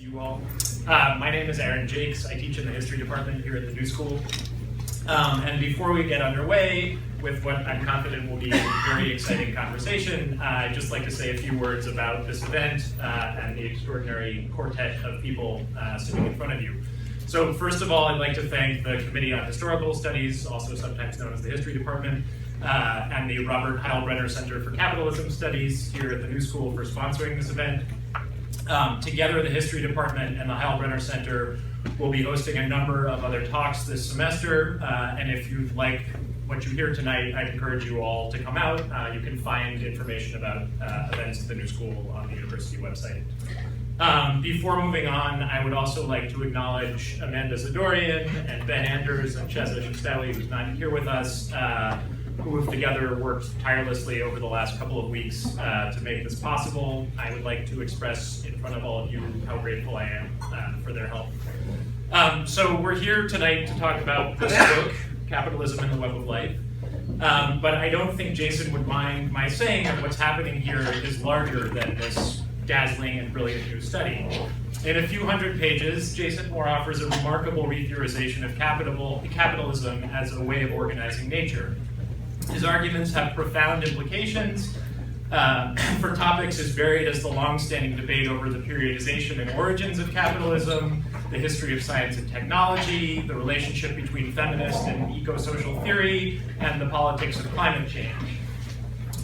see you all. My name is Aaron Jakes. I teach in the history department here at the New School. And before we get underway with what I'm confident will be a very exciting conversation, I'd just like to say a few words about this event and the extraordinary quartet of people sitting in front of you. So first of all, I'd like to thank the Committee on Historical Studies, also sometimes known as the History Department, and the Heilbroner Center for Capitalism Studies here at the New School for sponsoring this event. Together, the History Department and the Heilbroner Center will be hosting a number of other talks this semester, and if you'd like what you hear tonight, I'd encourage you all to come out. You can find information about events at the New School on the university website. Before moving on, I would also like to acknowledge Amanda Zadorian and Ben Anders and Chesa Shestawi, who's not here with us, who have together worked tirelessly over the last couple of weeks to make this possible. I would like to express in front of all of you how grateful I am for their help. So we're here tonight to talk about this book, Capitalism in the Web of Life. But I don't think Jason would mind my saying that what's happening here is larger than this dazzling and brilliant new study. In a few hundred pages, Jason Moore offers a remarkable retheorization of capitalism as a way of organizing nature. His arguments have profound implications for topics as varied as the long-standing debate over the periodization and origins of capitalism, the history of science and technology, the relationship between feminist and eco-social theory, and the politics of climate change.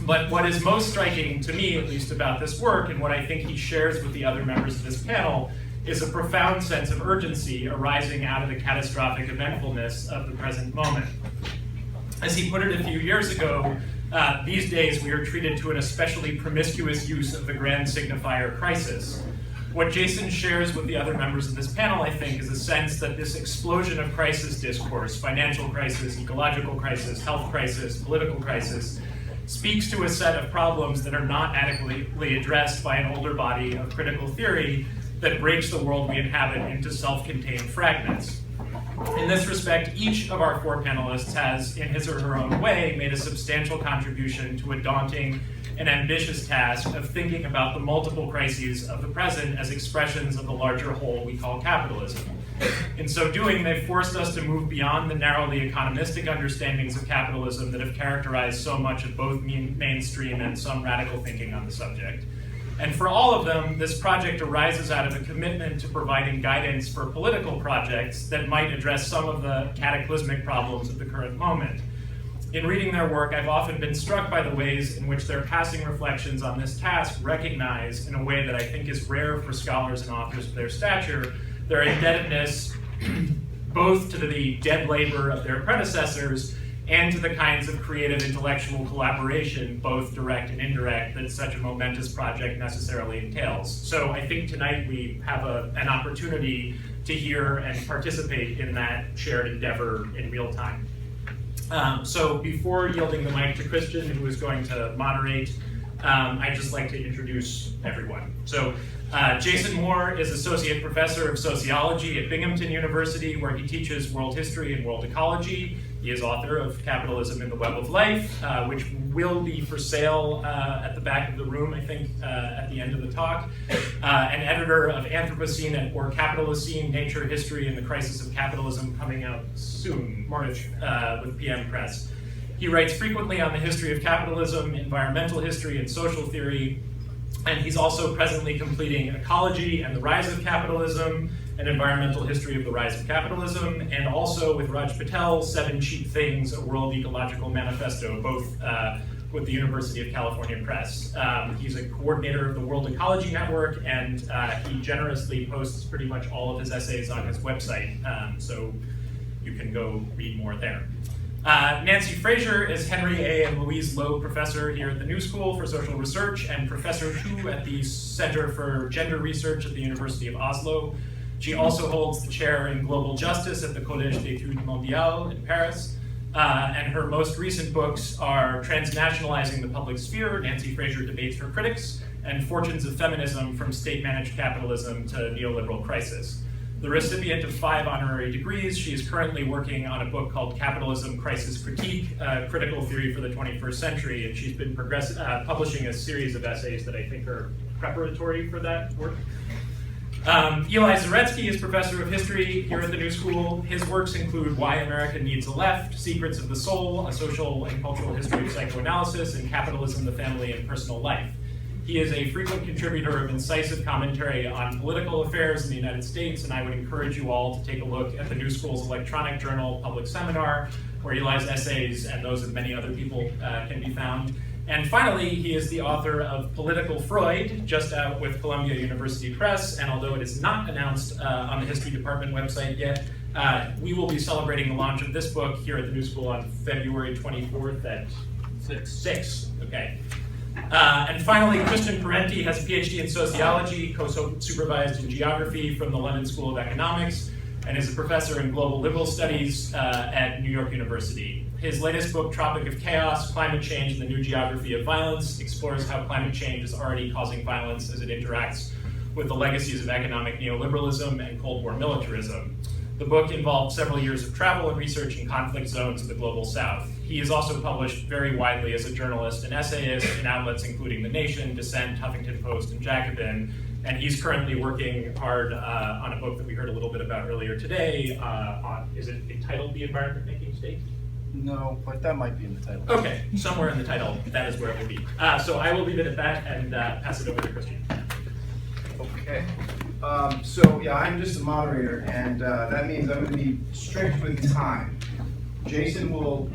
But what is most striking to me, at least, about this work, and what I think he shares with the other members of this panel, is a profound sense of urgency arising out of the catastrophic eventfulness of the present moment. As he put it a few years ago, these days we are treated to an especially promiscuous use of the grand signifier crisis. What Jason shares with the other members of this panel, I think, is a sense that this explosion of crisis discourse, financial crisis, ecological crisis, health crisis, political crisis, speaks to a set of problems that are not adequately addressed by an older body of critical theory that breaks the world we inhabit into self-contained fragments. In this respect, each of our four panelists has, in his or her own way, made a substantial contribution to a daunting and ambitious task of thinking about the multiple crises of the present as expressions of the larger whole we call capitalism. In so doing, they've forced us to move beyond the narrowly economistic understandings of capitalism that have characterized so much of both mainstream and some radical thinking on the subject. And for all of them, this project arises out of a commitment to providing guidance for political projects that might address some of the cataclysmic problems of the current moment. In reading their work, I've often been struck by the ways in which their passing reflections on this task recognize, in a way that I think is rare for scholars and authors of their stature, their indebtedness both to the dead labor of their predecessors and to the kinds of creative intellectual collaboration, both direct and indirect, that such a momentous project necessarily entails. So I think tonight we have an opportunity to hear and participate in that shared endeavor in real time. So before yielding the mic to Christian, who is going to moderate, I'd just like to introduce everyone. So Jason Moore is Associate Professor of Sociology at Binghamton University, where he teaches world history and world ecology. He is author of Capitalism in the Web of Life, which will be for sale at the back of the room, I think, at the end of the talk. An editor of Anthropocene or Capitalocene, Nature, History, and the Crisis of Capitalism, coming out soon, March, with PM Press. He writes frequently on the history of capitalism, environmental history, and social theory, and he's also presently completing Ecology and the Rise of Capitalism, an environmental history of the rise of capitalism, and also with Raj Patel, 7 Cheap Things, a world ecological manifesto, both with the University of California Press. He's a coordinator of the World Ecology Network, and he generously posts pretty much all of his essays on his website, so you can go read more there. Nancy Fraser is Henry A. and Louise Loeb Professor here at the New School for Social Research and Professor too at the Center for Gender Research at the University of Oslo. She also holds the chair in Global Justice at the Collège d'Études Mondiales in Paris. And her most recent books are Transnationalizing the Public Sphere, Nancy Fraser Debates Her Critics, and Fortunes of Feminism, From State-Managed Capitalism to Neoliberal Crisis. The recipient of 5 honorary degrees, she is currently working on a book called Capitalism Crisis Critique, Critical Theory for the 21st Century, and she's been publishing a series of essays that I think are preparatory for that work. Eli Zaretsky is professor of history here at the New School. His works include Why America Needs a Left, Secrets of the Soul, A Social and Cultural History of Psychoanalysis, and Capitalism, the Family, and Personal Life. He is a frequent contributor of incisive commentary on political affairs in the United States, and I would encourage you all to take a look at the New School's electronic journal, Public Seminar, where Eli's essays and those of many other people can be found. And finally, he is the author of Political Freud, just out with Columbia University Press, and although it is not announced on the History Department website yet, we will be celebrating the launch of this book here at the New School on February 24th at 6. Okay. And finally, Christian Parenti has a PhD in sociology, co-supervised in geography from the London School of Economics, and is a professor in global liberal studies at New York University. His latest book, Tropic of Chaos, Climate Change and the New Geography of Violence, explores how climate change is already causing violence as it interacts with the legacies of economic neoliberalism and Cold War militarism. The book involved several years of travel and research in conflict zones of the global South. He is also published very widely as a journalist and essayist in outlets including The Nation, Dissent, Huffington Post, and Jacobin, and he's currently working hard on a book that we heard a little bit about earlier today. Is it entitled The Environment Making State? No, but that might be in the title. Okay, somewhere in the title, that is where it will be. So I will leave it at that and pass it over to Christian. Okay. So yeah, I'm just a moderator, and that means I'm going to be strict with time. Jason will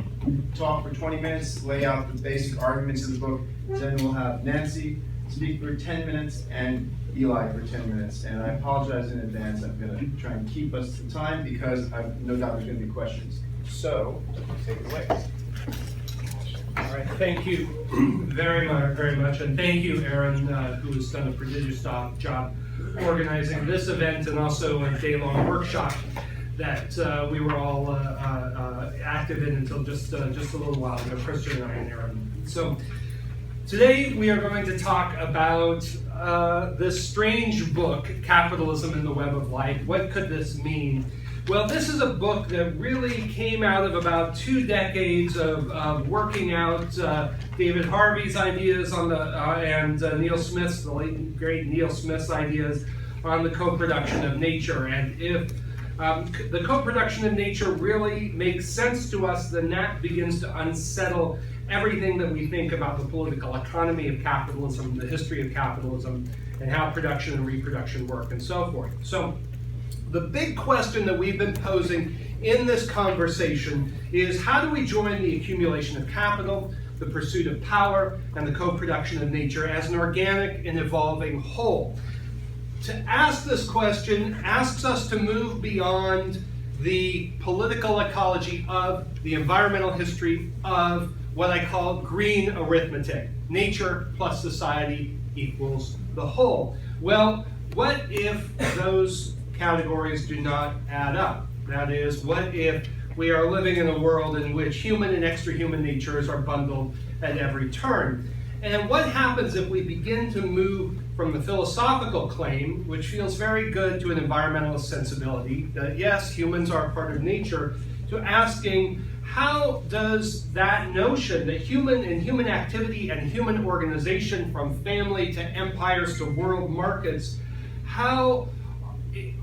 talk for 20 minutes, lay out the basic arguments of the book. Then we'll have Nancy speak for 10 minutes and Eli for 10 minutes. And I apologize in advance. I'm going to try and keep us to time because I've no doubt there's going to be questions. So, take it away. All right, thank you very much, and thank you, Aaron, who has done a prodigious job organizing this event and also a day-long workshop that we were all active in until just a little while ago, Christian and I and Aaron. So today we are going to talk about this strange book, Capitalism and the Web of Life. What could this mean? Well, this is a book that really came out of about 2 decades of working out David Harvey's ideas on the and Neil Smith's, the late great Neil Smith's ideas on the co-production of nature. And if the co-production of nature really makes sense to us, then that begins to unsettle everything that we think about the political economy of capitalism, the history of capitalism, and how production and reproduction work, and so forth. So the big question that we've been posing in this conversation is, how do we join the accumulation of capital, the pursuit of power, and the co-production of nature as an organic and evolving whole? To ask this question asks us to move beyond the political ecology of the environmental history of what I call green arithmetic. Nature plus society equals the whole. Well, what if those categories do not add up? That is, what if we are living in a world in which human and extra-human natures are bundled at every turn? And what happens if we begin to move from the philosophical claim, which feels very good to an environmentalist sensibility, that yes, humans are a part of nature, to asking, how does that notion that human activity and human organization, from family to empires to world markets, how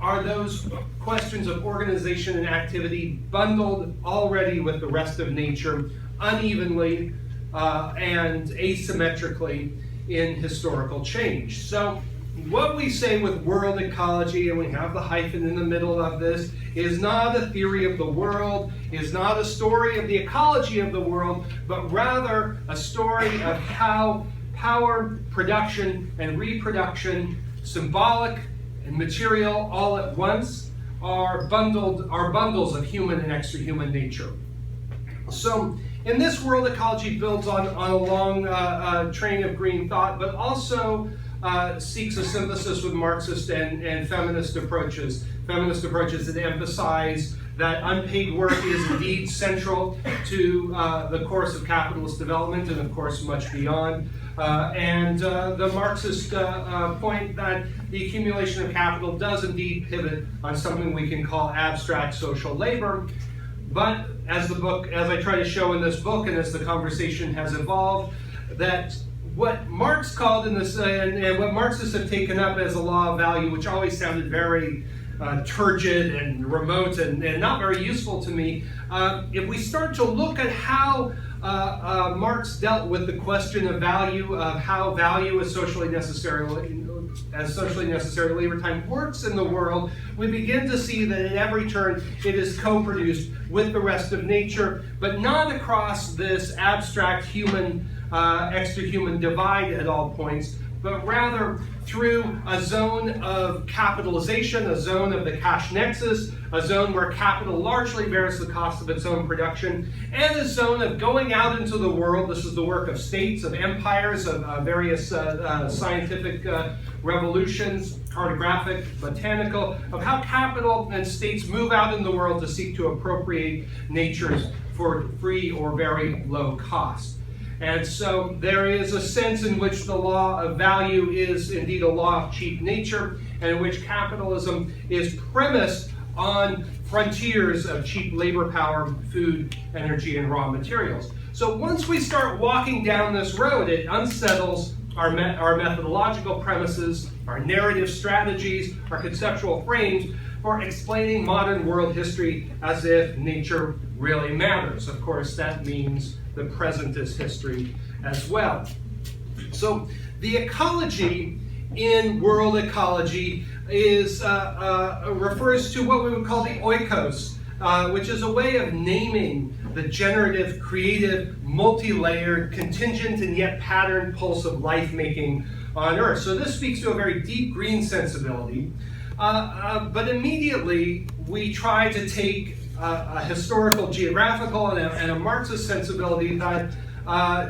are those questions of organization and activity bundled already with the rest of nature unevenly and asymmetrically in historical change? So what we say with world ecology, and we have the hyphen in the middle of this, is not a theory of the world, is not a story of the ecology of the world, but rather a story of how power, production, and reproduction, symbolic and material all at once, are bundles of human and extra-human nature. So in this, world ecology builds on a long train of green thought, but also seeks a synthesis with Marxist and feminist approaches. Feminist approaches that emphasize that unpaid work is indeed central to the course of capitalist development, and of course much beyond. And the Marxist point that the accumulation of capital does indeed pivot on something we can call abstract social labor. But as I try to show in this book, and as the conversation has evolved, that what Marx called in this, and what Marxists have taken up as a law of value, which always sounded very turgid and remote and not very useful to me, if we start to look at how Marx dealt with the question of value, of how value is socially necessary labor time works in the world, we begin to see that at every turn it is co-produced with the rest of nature, but not across this abstract human, extra-human divide at all points, but rather through a zone of capitalization, a zone of the cash nexus, a zone where capital largely bears the cost of its own production, and a zone of going out into the world. This is the work of states, of empires, of various scientific revolutions, cartographic, botanical, of how capital and states move out in the world to seek to appropriate natures for free or very low cost. And so there is a sense in which the law of value is indeed a law of cheap nature, and in which capitalism is premised on frontiers of cheap labor power, food, energy, and raw materials. So once we start walking down this road, it unsettles our methodological premises, our narrative strategies, our conceptual frames for explaining modern world history as if nature really matters. Of course, that means the present is history as well. So the ecology in world ecology is refers to what we would call the oikos, which is a way of naming the generative, creative, multi-layered, contingent, and yet patterned pulse of life-making on Earth. So this speaks to a very deep green sensibility, but immediately we try to take a historical, geographical, and a Marxist sensibility that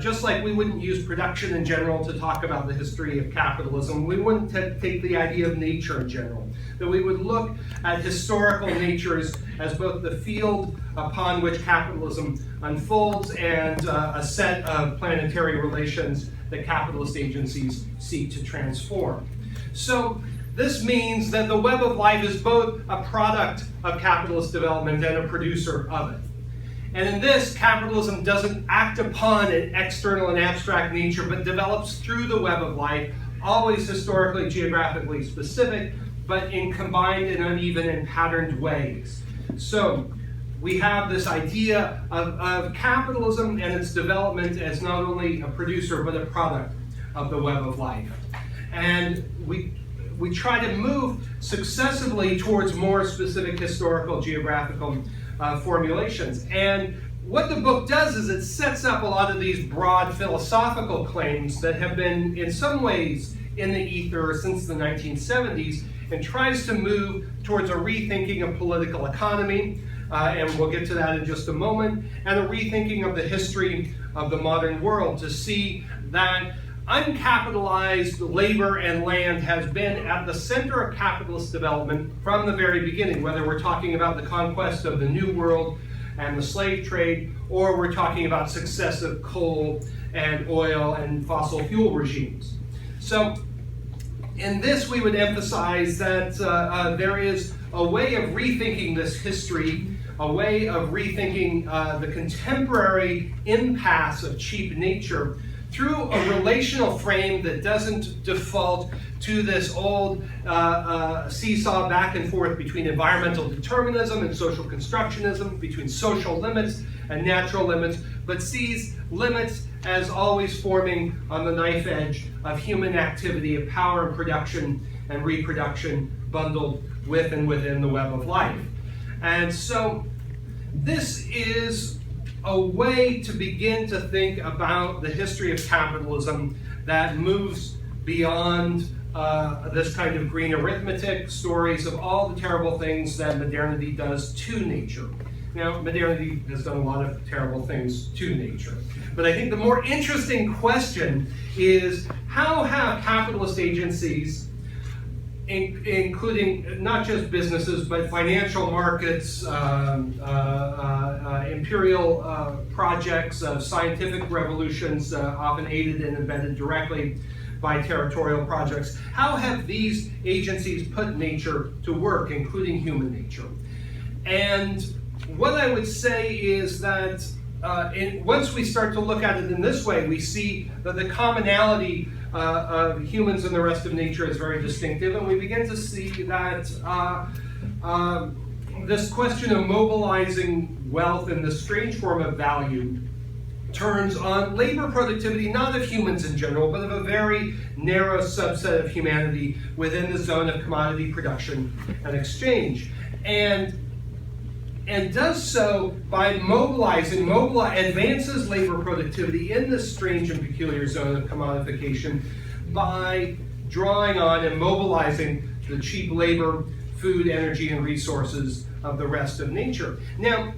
just like we wouldn't use production in general to talk about the history of capitalism, we wouldn't take the idea of nature in general. That we would look at historical natures as both the field upon which capitalism unfolds and a set of planetary relations that capitalist agencies seek to transform. So this means that the web of life is both a product of capitalist development and a producer of it. And in this, capitalism doesn't act upon an external and abstract nature, but develops through the web of life, always historically, geographically specific, but in combined and uneven and patterned ways. So we have this idea of capitalism and its development as not only a producer, but a product of the web of life. And we try to move successively towards more specific historical, geographical formulations. And what the book does is it sets up a lot of these broad philosophical claims that have been in some ways in the ether since the 1970s, and tries to move towards a rethinking of political economy, and we'll get to that in just a moment, and a rethinking of the history of the modern world to see that uncapitalized labor and land has been at the center of capitalist development from the very beginning, whether we're talking about the conquest of the New World and the slave trade, or we're talking about successive coal and oil and fossil fuel regimes. So in this, we would emphasize that there is a way of rethinking this history, a way of rethinking the contemporary impasse of cheap nature through a relational frame that doesn't default to this old seesaw back and forth between environmental determinism and social constructionism, between social limits and natural limits, but sees limits as always forming on the knife edge of human activity of power and production and reproduction bundled with and within the web of life. And so this is a way to begin to think about the history of capitalism that moves beyond this kind of green arithmetic, stories of all the terrible things that modernity does to nature. Now, modernity has done a lot of terrible things to nature. But I think the more interesting question is, how have capitalist agencies, including not just businesses, but financial markets, imperial projects, scientific revolutions, often aided and embedded directly by territorial projects, how have these agencies put nature to work, including human nature? And what I would say is that once we start to look at it in this way, we see that the commonality of humans and the rest of nature is very distinctive, and we begin to see that this question of mobilizing wealth in this strange form of value turns on labor productivity, not of humans in general, but of a very narrow subset of humanity within the zone of commodity production and exchange. And does so by advances labor productivity in this strange and peculiar zone of commodification by drawing on and mobilizing the cheap labor, food, energy, and resources of the rest of nature. Now,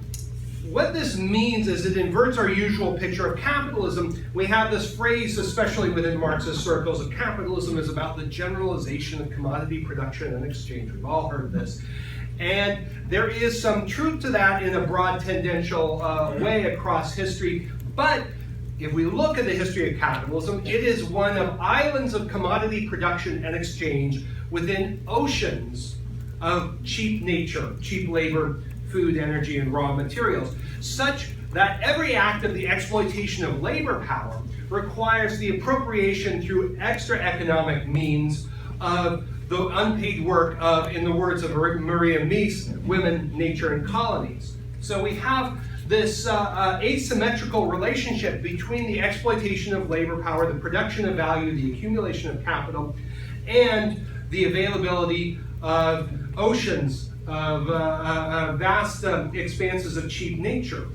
what this means is it inverts our usual picture of capitalism. We have this phrase, especially within Marxist circles, of capitalism is about the generalization of commodity production and exchange. We've all heard this. And there is some truth to that in a broad tendential way across history. But if we look at the history of capitalism, it is one of islands of commodity production and exchange within oceans of cheap nature, cheap labor, food, energy, and raw materials, such that every act of the exploitation of labor power requires the appropriation through extra economic means of the unpaid work of, in the words of Maria Mies, women, nature, and colonies. So we have this asymmetrical relationship between the exploitation of labor power, the production of value, the accumulation of capital, and the availability of oceans of vast expanses of cheap nature.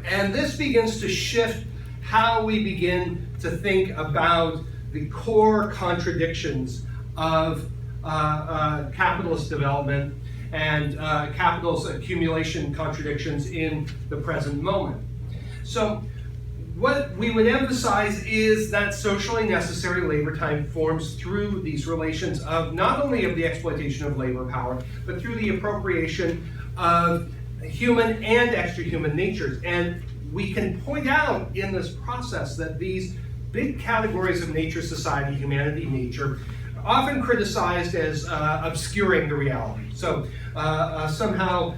And this begins to shift how we begin to think about the core contradictions of capitalist development and capital's accumulation contradictions in the present moment. So what we would emphasize is that socially necessary labor time forms through these relations of not only of the exploitation of labor power, but through the appropriation of human and extra-human natures. And we can point out in this process that these big categories of nature, society, humanity, nature, often criticized as obscuring the reality. So somehow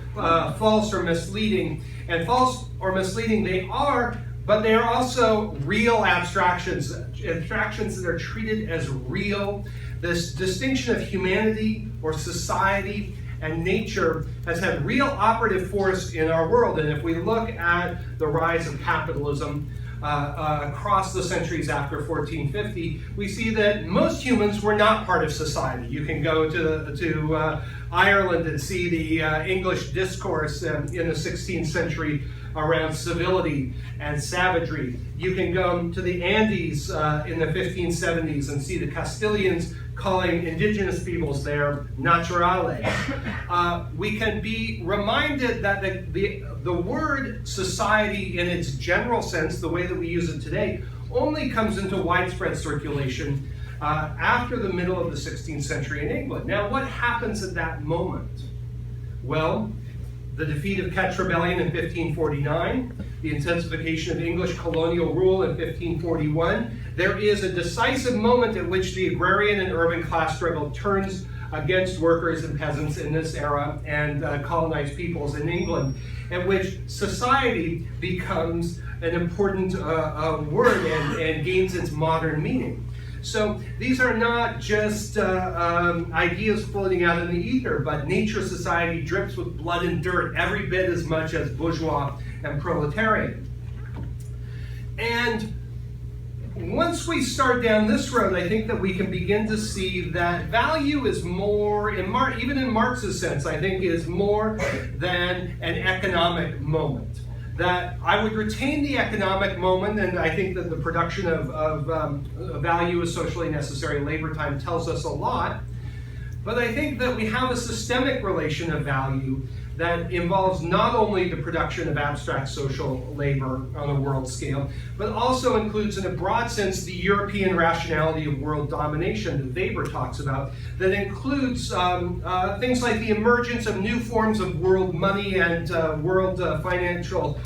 false or misleading. And false or misleading they are, but they are also real abstractions, abstractions that are treated as real. This distinction of humanity or society and nature has had real operative force in our world. And if we look at the rise of capitalism across the centuries after 1450, we see that most humans were not part of society. You can go to Ireland and see the English discourse in the 16th century around civility and savagery. You can go to the Andes in the 1570s and see the Castilians calling indigenous peoples there naturales. We can be reminded that the word society in its general sense, the way that we use it today, only comes into widespread circulation after the middle of the 16th century in England. Now, what happens at that moment? Well, the defeat of Kett's Rebellion in 1549, the intensification of English colonial rule in 1541, there is a decisive moment at which the agrarian and urban class struggle turns against workers and peasants in this era and colonized peoples in England, at which society becomes an important word and gains its modern meaning. So these are not just ideas floating out in the ether, but nature society drips with blood and dirt every bit as much as bourgeois and proletarian. And once we start down this road, I think that we can begin to see that value is more, even in Marx's sense, I think is more than an economic moment. That I would retain the economic moment, and I think that the production of value is socially necessary labor time tells us a lot. But I think that we have a systemic relation of value that involves not only the production of abstract social labor on a world scale, but also includes in a broad sense the European rationality of world domination that Weber talks about, that includes things like the emergence of new forms of world money and world financial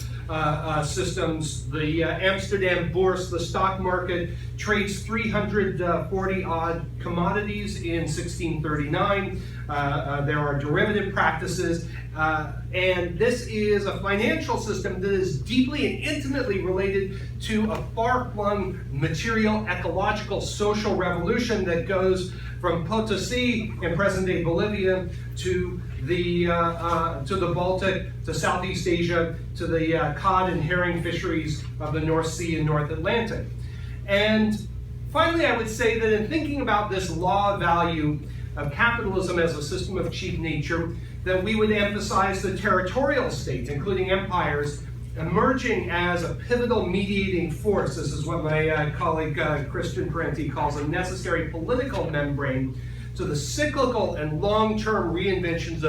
systems. The Amsterdam Bourse, the stock market, trades 340 odd commodities in 1639. There are derivative practices, And this is a financial system that is deeply and intimately related to a far-flung material, ecological, social revolution that goes from Potosi in present-day Bolivia to the Baltic, to Southeast Asia, to the cod and herring fisheries of the North Sea and North Atlantic. And finally, I would say that in thinking about this law of value of capitalism as a system of cheap nature, that we would emphasize the territorial state, including empires, emerging as a pivotal mediating force. This is what my colleague Christian Parenti calls a necessary political membrane to the cyclical and long-term reinventions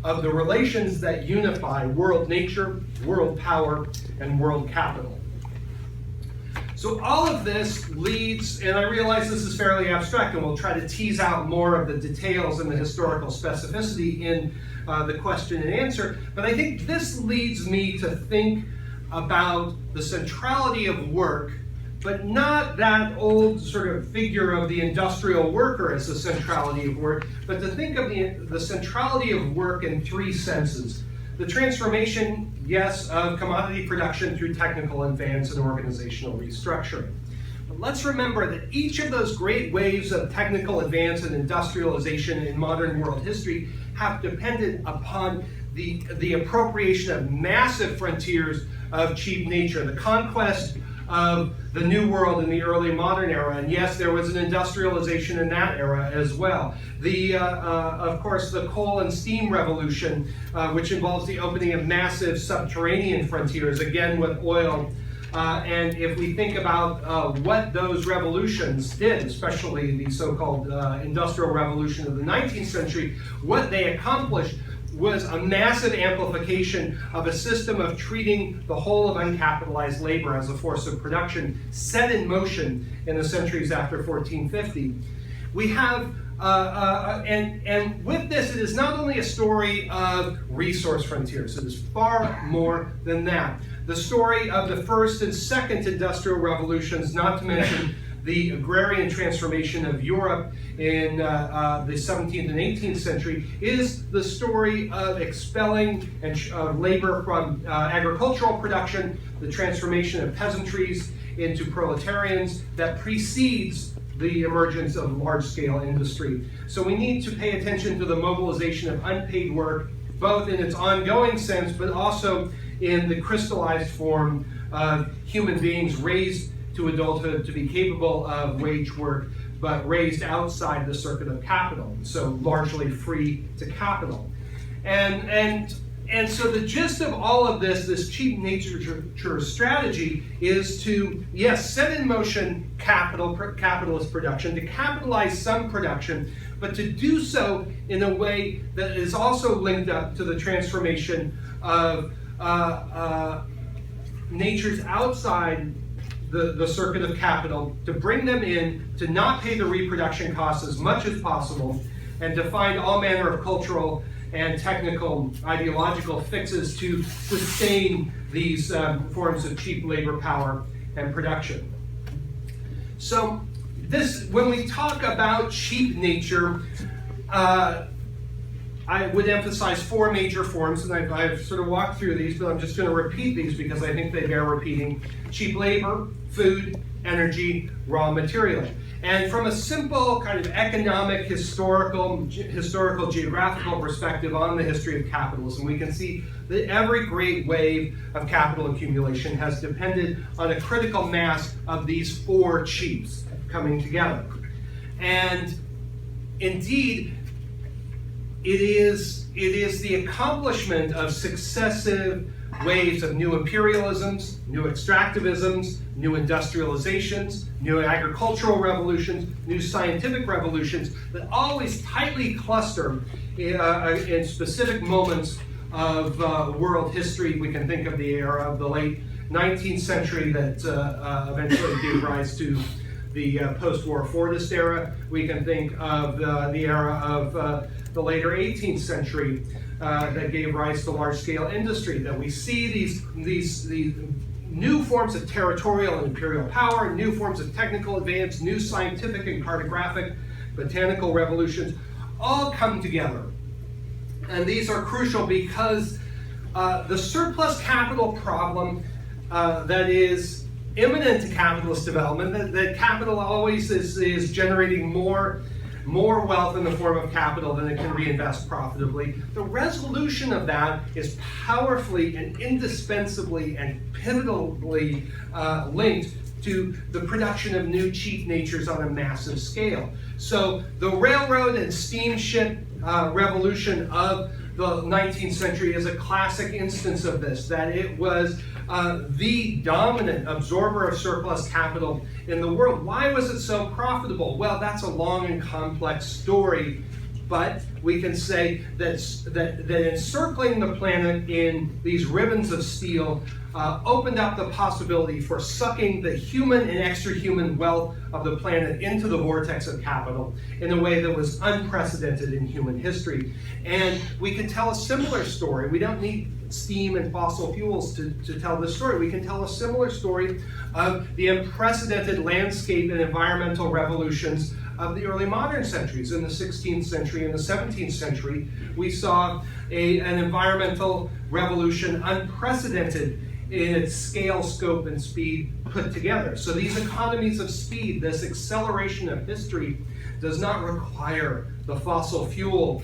of the relations that unify world nature, world power, and world capital. So all of this leads, and I realize this is fairly abstract, and we'll try to tease out more of the details and the historical specificity in the question and answer, but I think this leads me to think about the centrality of work, but not that old sort of figure of the industrial worker as the centrality of work, but to think of the centrality of work in three senses. The transformation, yes, of commodity production through technical advance and organizational restructuring. But let's remember that each of those great waves of technical advance and industrialization in modern world history have depended upon the appropriation of massive frontiers of cheap nature, the conquest of the New World in the early modern era, and yes, there was an industrialization in that era as well. Of course, the coal and steam revolution, which involves the opening of massive subterranean frontiers, again with oil. And if we think about what those revolutions did, especially the so-called Industrial Revolution of the 19th century, what they accomplished was a massive amplification of a system of treating the whole of uncapitalized labor as a force of production set in motion in the centuries after 1450. We have, and with this, it is not only a story of resource frontiers, it is far more than that. The story of the first and second industrial revolutions, not to mention the agrarian transformation of Europe in the 17th and 18th century, is the story of expelling labor from agricultural production, the transformation of peasantries into proletarians that precedes the emergence of large-scale industry. So we need to pay attention to the mobilization of unpaid work, both in its ongoing sense, but also in the crystallized form of human beings raised to adulthood to be capable of wage work, but raised outside the circuit of capital, so largely free to capital. And so the gist of all of this cheap nature strategy is to, yes, set in motion capitalist production, to capitalize some production, but to do so in a way that is also linked up to the transformation of natures outside the circuit of capital, to bring them in, to not pay the reproduction costs as much as possible, and to find all manner of cultural and technical ideological fixes to sustain these forms of cheap labor power and production. So when we talk about cheap nature, I would emphasize four major forms, and I've sort of walked through these, but I'm just going to repeat these because I think they bear repeating. Cheap labor, food, energy, raw material. And from a simple kind of economic, historical, geographical perspective on the history of capitalism, we can see that every great wave of capital accumulation has depended on a critical mass of these four cheaps coming together. And indeed, it is the accomplishment of successive waves of new imperialisms, new extractivisms, new industrializations, new agricultural revolutions, new scientific revolutions that always tightly cluster in specific moments of world history. We can think of the era of the late 19th century that eventually gave rise to the post-war Fordist era. We can think of the era of the later 18th century that gave rise to large-scale industry, that we see these new forms of territorial and imperial power, new forms of technical advance, new scientific and cartographic, botanical revolutions, all come together. And these are crucial because the surplus capital problem that is imminent to capitalist development, that capital always is generating more wealth in the form of capital than it can reinvest profitably. The resolution of that is powerfully and indispensably and pivotally linked to the production of new cheap natures on a massive scale. So the railroad and steamship revolution of the 19th century is a classic instance of this, that it was the dominant absorber of surplus capital in the world. Why was it so profitable? Well, that's a long and complex story, but we can say that encircling the planet in these ribbons of steel opened up the possibility for sucking the human and extra-human wealth of the planet into the vortex of capital in a way that was unprecedented in human history. And we can tell a similar story. We don't need steam and fossil fuels to tell this story. We can tell a similar story of the unprecedented landscape and environmental revolutions of the early modern centuries. In the 16th century and the 17th century, we saw an environmental revolution unprecedented in its scale, scope, and speed put together. So these economies of speed, this acceleration of history, does not require the fossil fuel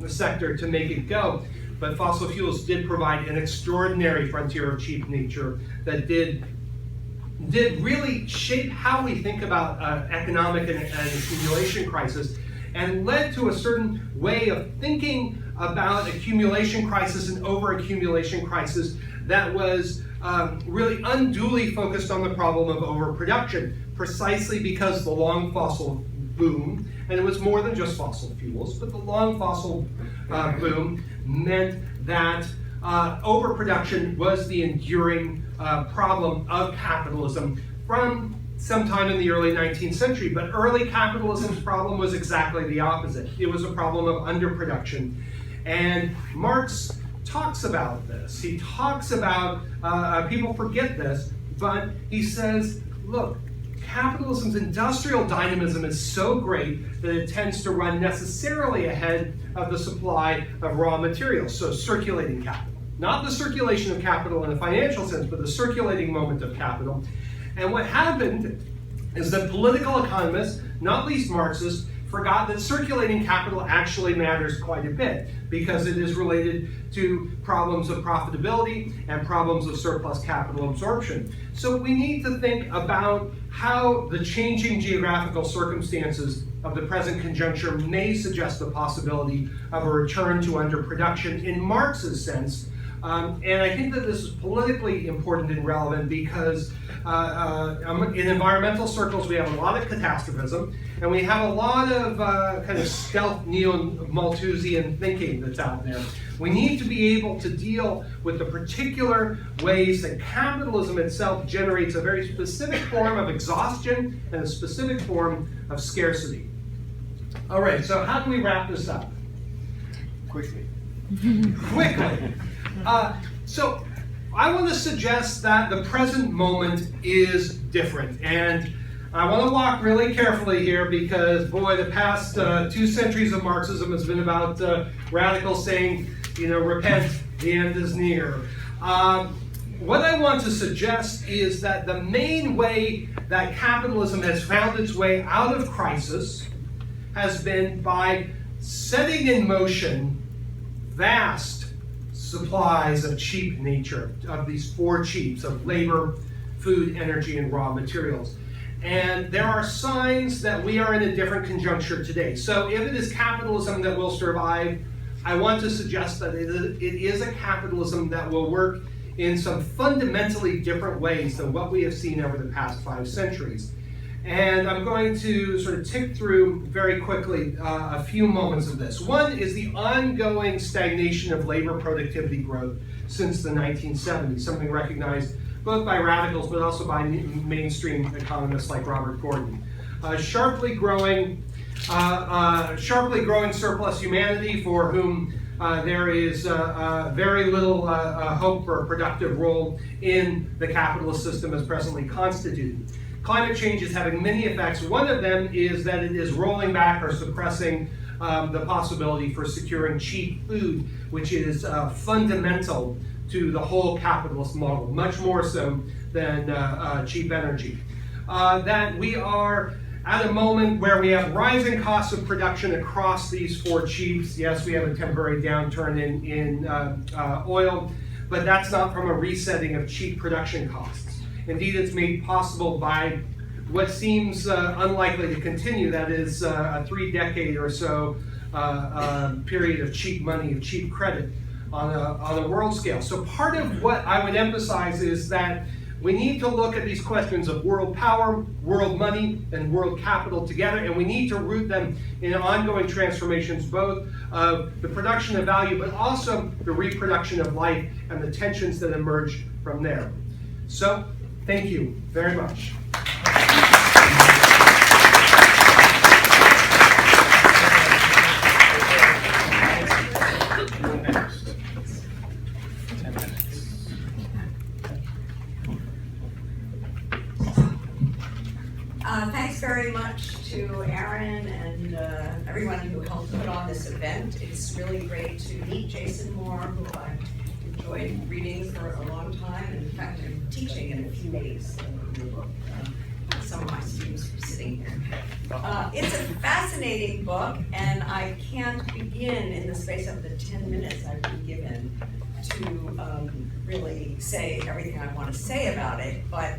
sector to make it go. But fossil fuels did provide an extraordinary frontier of cheap nature that did really shape how we think about economic and accumulation crisis, and led to a certain way of thinking about accumulation crisis and over-accumulation crisis that was really unduly focused on the problem of overproduction, precisely because the long fossil boom, and it was more than just fossil fuels, but the long fossil boom meant that overproduction was the enduring problem of capitalism from sometime in the early 19th century. But early capitalism's problem was exactly the opposite. It was a problem of underproduction. And Marx talks about this. He talks about, people forget this, but he says, look, capitalism's industrial dynamism is so great that it tends to run necessarily ahead of the supply of raw materials, so circulating capital. Not the circulation of capital in a financial sense, but the circulating moment of capital. And what happened is that political economists, not least Marxists, forgot that circulating capital actually matters quite a bit because it is related to problems of profitability and problems of surplus capital absorption. So we need to think about how the changing geographical circumstances of the present conjuncture may suggest the possibility of a return to underproduction in Marx's sense. And I think that this is politically important and relevant because in environmental circles we have a lot of catastrophism, and we have a lot of kind of stealth neo-Malthusian thinking that's out there. We need to be able to deal with the particular ways that capitalism itself generates a very specific form of exhaustion and a specific form of scarcity. All right, so how do we wrap this up? Quickly. Quickly. So I want to suggest that the present moment is different. And I want to walk really carefully here because, boy, the past 2 centuries of Marxism has been about radicals saying, repent, the end is near. What I want to suggest is that the main way that capitalism has found its way out of crisis has been by setting in motion vast supplies of cheap nature, of these 4 cheaps, of labor, food, energy, and raw materials. And there are signs that we are in a different conjuncture today. So if it is capitalism that will survive, I want to suggest that it is a capitalism that will work in some fundamentally different ways than what we have seen over the past 5 centuries. And I'm going to sort of tick through very quickly a few moments of this. One is the ongoing stagnation of labor productivity growth since the 1970s, something recognized both by radicals but also by mainstream economists like Robert Gordon. Sharply growing surplus humanity for whom there is very little hope for a productive role in the capitalist system as presently constituted. Climate change is having many effects. One of them is that it is rolling back or suppressing the possibility for securing cheap food, which is fundamental to the whole capitalist model, much more so than cheap energy. That we are at a moment where we have rising costs of production across these four chiefs. Yes, we have a temporary downturn in oil, but that's not from a resetting of cheap production costs. Indeed, it's made possible by what seems unlikely to continue, that is a 3-decade or so period of cheap money, of cheap credit on a world scale. So part of what I would emphasize is that we need to look at these questions of world power, world money, and world capital together, and we need to root them in ongoing transformations, both of the production of value, but also the reproduction of life and the tensions that emerge from there. So, thank you very much. Thanks very much to Aaron and everyone who helped put on this event. It's really great to meet Jason Moore, who I've enjoyed reading for a long time. And in fact, I'm teaching in a few days the book. Some of my students are sitting here. It's a fascinating book, and I can't begin in the space of the 10 minutes I've been given to really say everything I want to say about it. But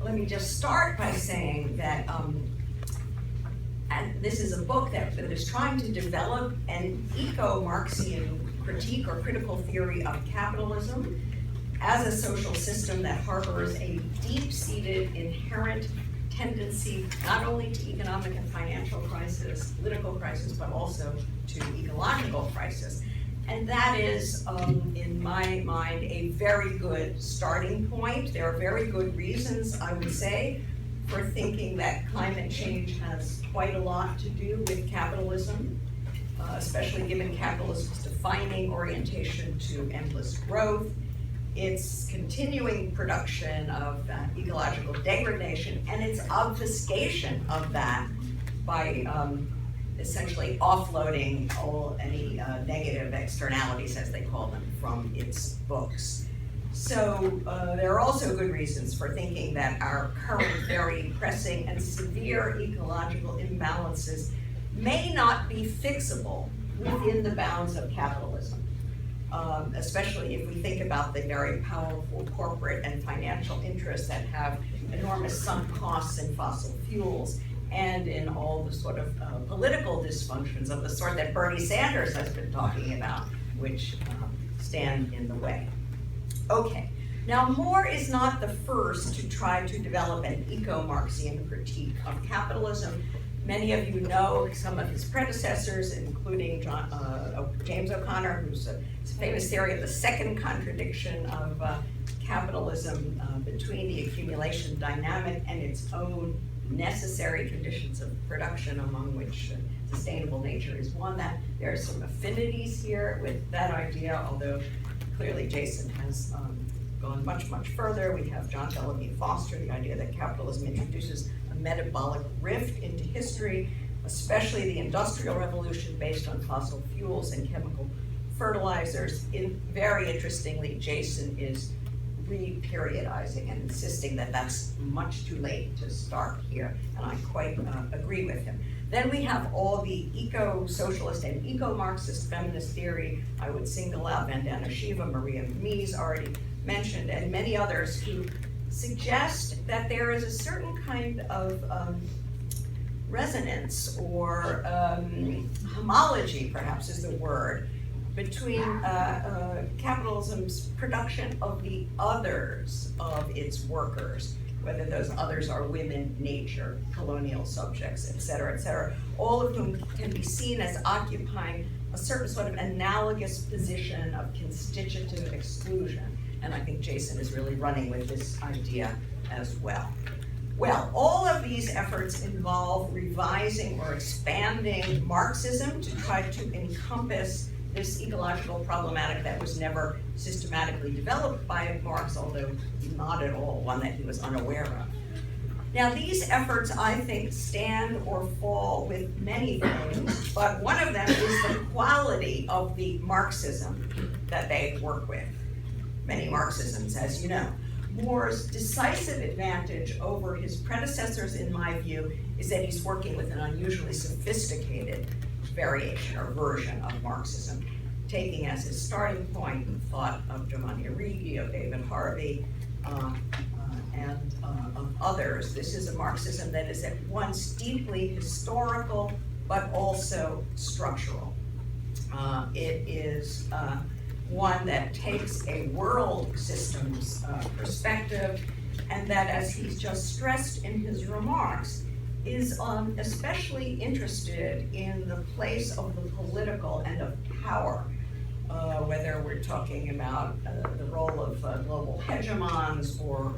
let me just start by saying that and this is a book that is trying to develop an eco-Marxian critique or critical theory of capitalism as a social system that harbors a deep-seated inherent tendency not only to economic and financial crisis, political crisis, but also to ecological crisis. And that is, in my mind, a very good starting point. There are very good reasons, I would say, for thinking that climate change has quite a lot to do with capitalism, especially given capitalism's defining orientation to endless growth, its continuing production of ecological degradation, and its obfuscation of that by essentially offloading any negative externalities, as they call them, from its books. So there are also good reasons for thinking that our current very pressing and severe ecological imbalances may not be fixable within the bounds of capitalism, especially if we think about the very powerful corporate and financial interests that have enormous sunk costs in fossil fuels and in all the sort of political dysfunctions of the sort that Bernie Sanders has been talking about, which stand in the way. Okay, now Moore is not the first to try to develop an eco-Marxian critique of capitalism. Many of you know some of his predecessors, including James O'Connor, who's a famous theory of the second contradiction of capitalism between the accumulation dynamic and its own necessary conditions of production, among which sustainable nature is one. That there are some affinities here with that idea, although clearly Jason has gone much, much further. We have John Bellamy Foster, the idea that capitalism introduces a metabolic rift into history, especially the Industrial Revolution based on fossil fuels and chemical fertilizers. Very interestingly, Jason is re-periodizing and insisting that that's much too late to start here, and I quite agree with him. Then we have all the eco-socialist and eco-Marxist feminist theory. I would single out Vandana Shiva, Maria Mies, already mentioned, and many others who suggest that there is a certain kind of resonance or homology, perhaps is the word, between capitalism's production of the others of its workers, whether those others are women, nature, colonial subjects, et cetera, all of whom can be seen as occupying a certain sort of analogous position of constitutive exclusion. And I think Jason is really running with this idea as well. Well, all of these efforts involve revising or expanding Marxism to try to encompass this ecological problematic that was never systematically developed by Marx, although not at all one that he was unaware of. Now, these efforts, I think, stand or fall with many things, but one of them is the quality of the Marxism that they work with. Many Marxisms, as you know. Moore's decisive advantage over his predecessors, in my view, is that he's working with an unusually sophisticated variation or version of Marxism, taking as his starting point the thought of Giovanni Arrighi, of David Harvey, and of others. This is a Marxism that is at once deeply historical, but also structural. It is one that takes a world systems perspective, and that, as he's just stressed in his remarks, is especially interested in the place of the political and of power, whether we're talking about the role of global hegemons or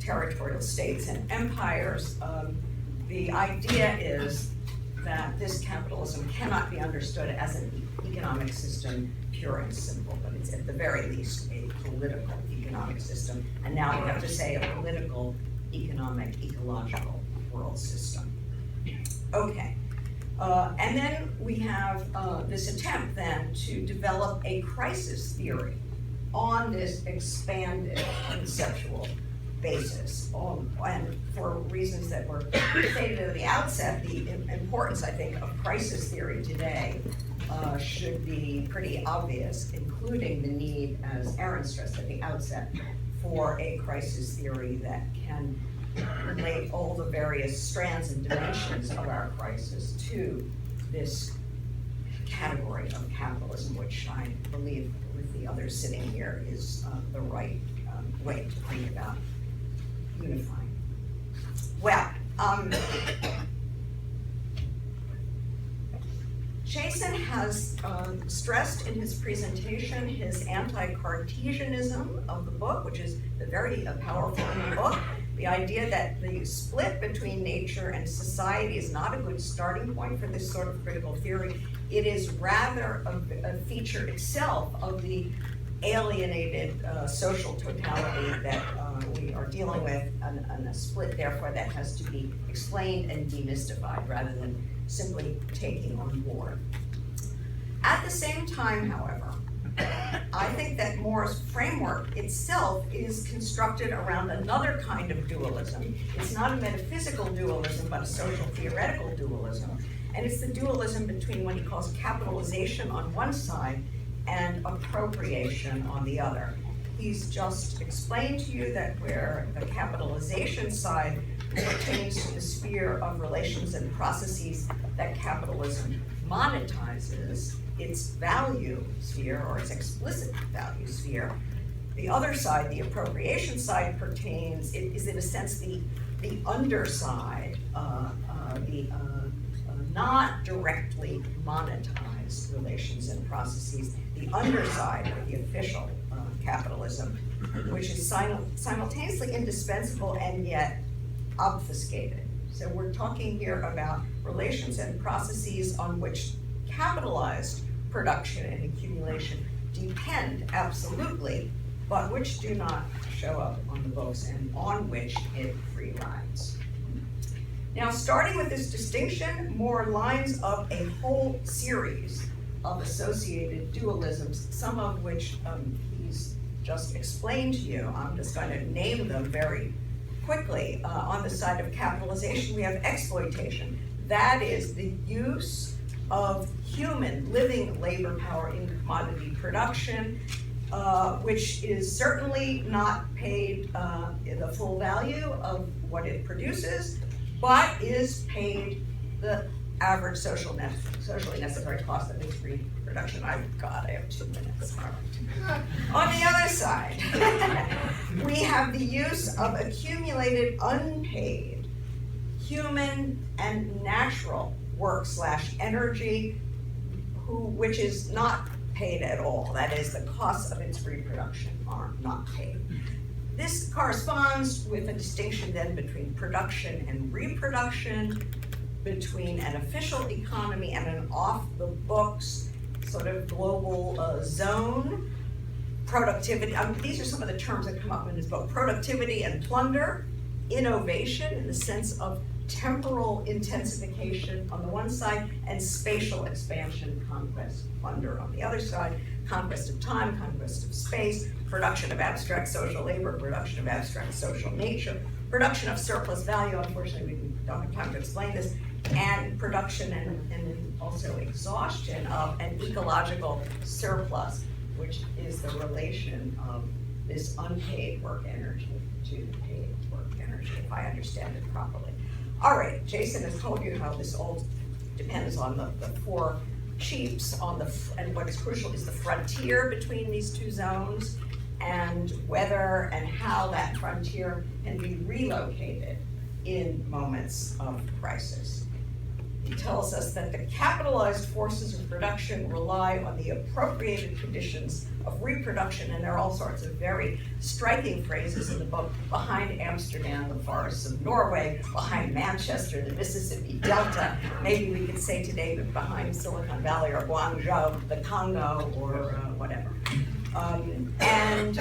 territorial states and empires. The idea is that this capitalism cannot be understood as an economic system pure and simple, but it's at the very least a political economic system, and now we have to say a political, economic, ecological world system. Okay, and then we have this attempt then to develop a crisis theory on this expanded conceptual basis, and for reasons that were stated at the outset, the importance, I think, of crisis theory today should be pretty obvious, including the need, as Aaron stressed at the outset, for a crisis theory that can relate all the various strands and dimensions of our crisis to this category of capitalism, which I believe, with the others sitting here, is the right way to think about unifying. Well, Jason has stressed in his presentation his anti-Cartesianism of the book, which is very powerful in the book. The idea that the split between nature and society is not a good starting point for this sort of critical theory. It is rather a feature itself of the alienated social totality that we are dealing with, and a split, therefore, that has to be explained and demystified rather than simply taking on board. At the same time, however, I think that Moore's framework itself is constructed around another kind of dualism. It's not a metaphysical dualism, but a social theoretical dualism. And it's the dualism between what he calls capitalization on one side and appropriation on the other. He's just explained to you that where the capitalization side pertains to the sphere of relations and processes that capitalism monetizes, its value sphere, or its explicit value sphere. The other side, the appropriation side, pertains, it is in a sense the underside, the not directly monetized relations and processes, the underside of the official capitalism, which is simultaneously indispensable and yet obfuscated. So we're talking here about relations and processes on which capitalized production and accumulation depend absolutely, but which do not show up on the books and on which it free rides. Now, starting with this distinction, Moore lines up a whole series of associated dualisms, some of which he's just explained to you. I'm just going to name them very quickly. On the side of capitalization, we have exploitation. That is the use of human living labor power in commodity production, which is certainly not paid the full value of what it produces, but is paid the average socially necessary cost of its reproduction. I have 2 minutes. All right. On the other side, we have the use of accumulated unpaid human and natural work / energy, which is not paid at all. That is, the costs of its reproduction are not paid. This corresponds with a distinction then between production and reproduction, between an official economy and an off-the-books sort of global zone. Productivity, these are some of the terms that come up in this book. Productivity and plunder, innovation in the sense of temporal intensification on the one side and spatial expansion, conquest, plunder on the other side, conquest of time, conquest of space, production of abstract social labor, production of abstract social nature, production of surplus value, unfortunately we don't have time to explain this, and production and also exhaustion of an ecological surplus, which is the relation of this unpaid work energy to paid work energy, if I understand it properly. All right, Jason has told you how this all depends on the four chiefs on and what is crucial is the frontier between these two zones and whether and how that frontier can be relocated in moments of crisis. He tells us that the capitalized forces of production rely on the appropriated conditions of reproduction, and there are all sorts of very striking phrases in the book. Behind Amsterdam, the forests of Norway; behind Manchester, the Mississippi Delta. Maybe we could say today that behind Silicon Valley or Guangzhou, the Congo, or whatever. Behind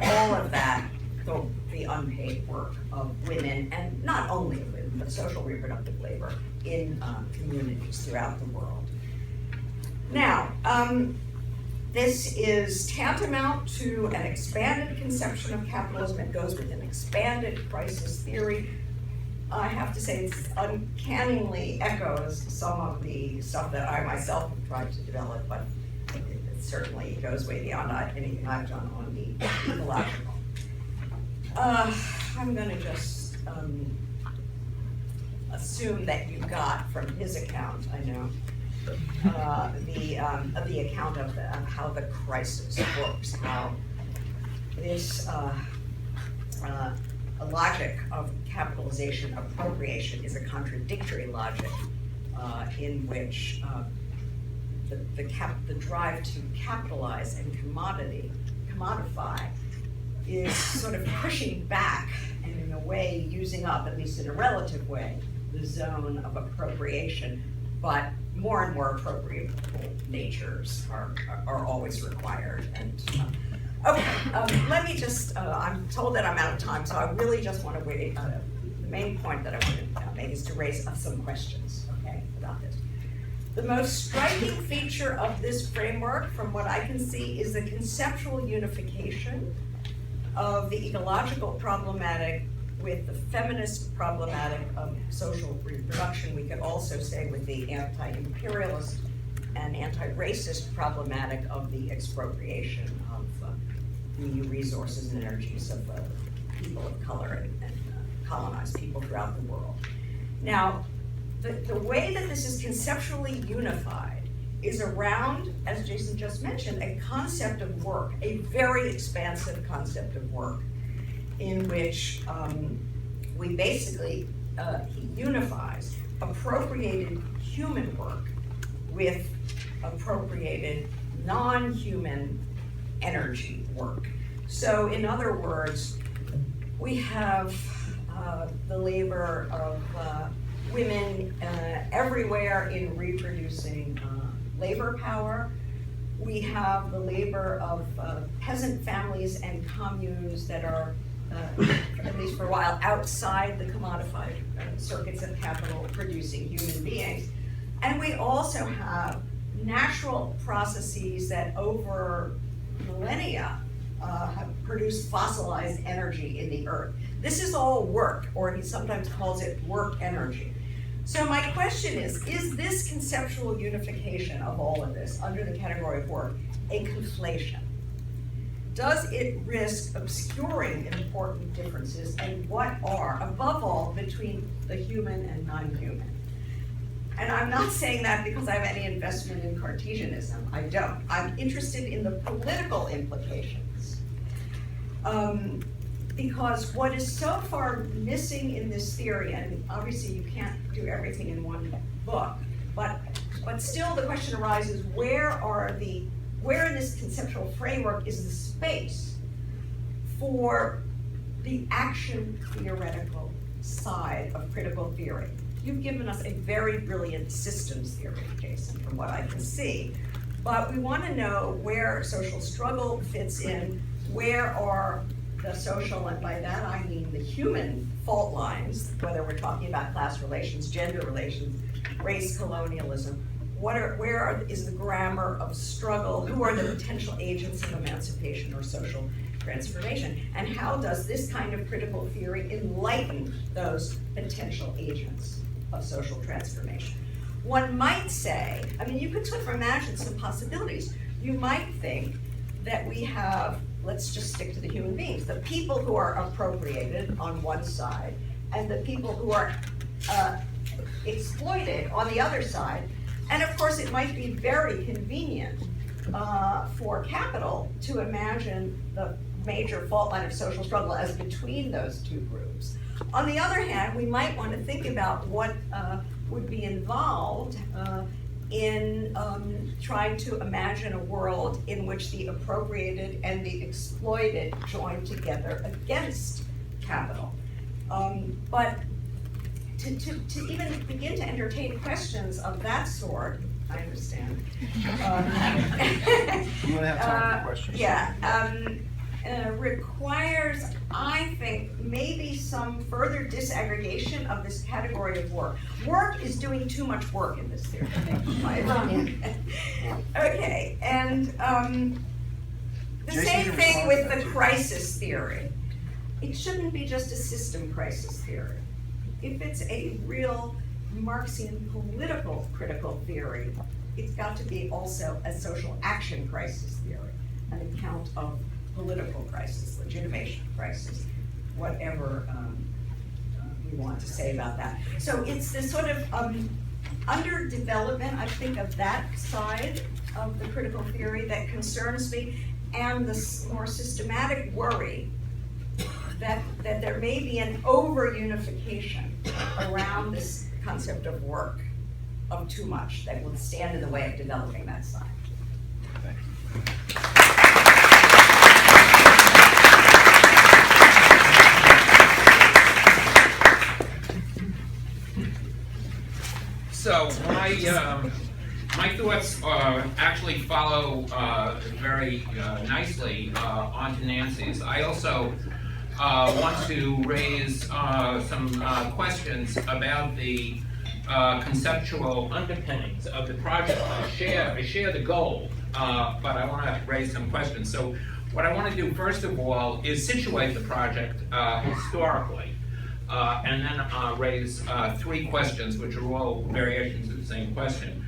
all of that, the unpaid work of women, and not only of women, but social reproductive labor in communities throughout the world. Now, this is tantamount to an expanded conception of capitalism. It goes with an expanded crisis theory. I have to say it uncannily echoes some of the stuff that I myself have tried to develop, but it certainly goes way beyond anything I've done on the ecological. I'm gonna just assume that you got from his account, I know, the account of how the crisis works, how this a logic of capitalization appropriation is a contradictory logic in which the drive to capitalize and commodify is sort of pushing back and in a way using up, at least in a relative way, the zone of appropriation, but more and more appropriable natures are always required. And let me just, I'm told that I'm out of time, so I really just want to wait. The main point that I want to make is to raise some questions, okay, about this. The most striking feature of this framework, from what I can see, is the conceptual unification of the ecological problematic with the feminist problematic of social reproduction. We could also say with the anti-imperialist and anti-racist problematic of the expropriation of the resources and energies of people of color and colonized people throughout the world. Now, the way that this is conceptually unified is around, as Jason just mentioned, a concept of work, a very expansive concept of work, in which we basically, he unifies appropriated human work with appropriated non-human energy work. So in other words, we have the labor of women everywhere in reproducing labor power. We have the labor of peasant families and communes that are, at least for a while, outside the commodified circuits of capital producing human beings. And we also have natural processes that over millennia have produced fossilized energy in the earth. This is all work, or he sometimes calls it work energy. So my question is this conceptual unification of all of this under the category of work a conflation? Does it risk obscuring important differences, and what are, above all, between the human and non-human? And I'm not saying that because I have any investment in Cartesianism. I don't. I'm interested in the political implications. Because what is so far missing in this theory, and obviously you can't do everything in one book, but still the question arises, where in this conceptual framework is the space for the action theoretical side of critical theory? You've given us a very brilliant systems theory, Jason, from what I can see, but we want to know where social struggle fits in, where are the social, and by that I mean the human fault lines, whether we're talking about class relations, gender relations, race, colonialism, where is the grammar of struggle, who are the potential agents of emancipation or social transformation, and how does this kind of critical theory enlighten those potential agents of social transformation? One might say, I mean, you could sort of imagine some possibilities. You might think that we have, let's just stick to the human beings, the people who are appropriated on one side, and the people who are exploited on the other side. And of course, it might be very convenient for capital to imagine the major fault line of social struggle as between those two groups. On the other hand, we might want to think about what would be involved in trying to imagine a world in which the appropriated and the exploited join together against capital. But to even begin to entertain questions of that sort, I understand. You want to have time for questions? Yeah, requires, I think, maybe some further disaggregation of this category of work. Work is doing too much work in this theory, in my opinion. Okay, and the same thing with the crisis theory. It shouldn't be just a system crisis theory. If it's a real Marxian political critical theory, it's got to be also a social action crisis theory, an account of political crisis, legitimation crisis, whatever we want to say about that. So it's this sort of underdevelopment, I think, of that side of the critical theory that concerns me, and the more systematic worry that there may be an over-unification around this concept of work, of too much, that will stand in the way of developing that side. Thank you. So my thoughts actually follow very nicely onto Nancy's. I also want to raise some questions about the conceptual underpinnings of the project. I share the goal, but I want to raise some questions. So what I want to do first of all is situate the project historically, and then raise three questions, which are all variations of the same question.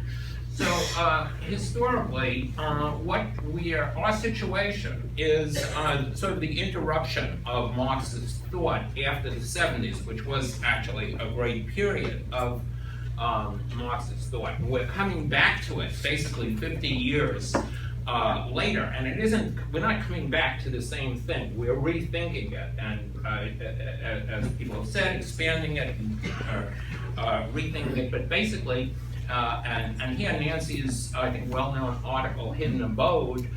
So historically, our situation is sort of the interruption of Marxist thought after the 70s, which was actually a great period of Marxist thought. We're coming back to it basically 50 years later, and we're not coming back to the same thing. We're rethinking it, and as people have said, expanding it, and rethinking it, but basically, and here Nancy's, I think, well-known article, Hidden Abode,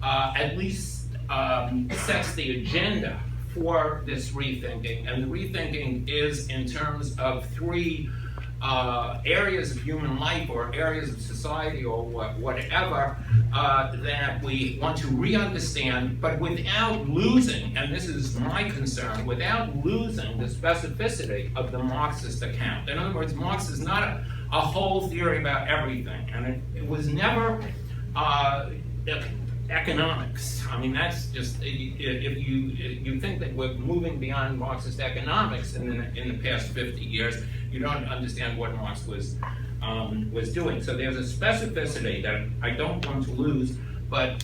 at least sets the agenda for this rethinking, and the rethinking is in terms of three areas of human life or areas of society or whatever that we want to re-understand, but without losing, and this is my concern, without losing the specificity of the Marxist account. In other words, Marx is not a whole theory about everything, and it was never economics. I mean, that's just, if you think that we're moving beyond Marxist economics in the past 50 years, you don't understand what Marx was doing. So there's a specificity that I don't want to lose, but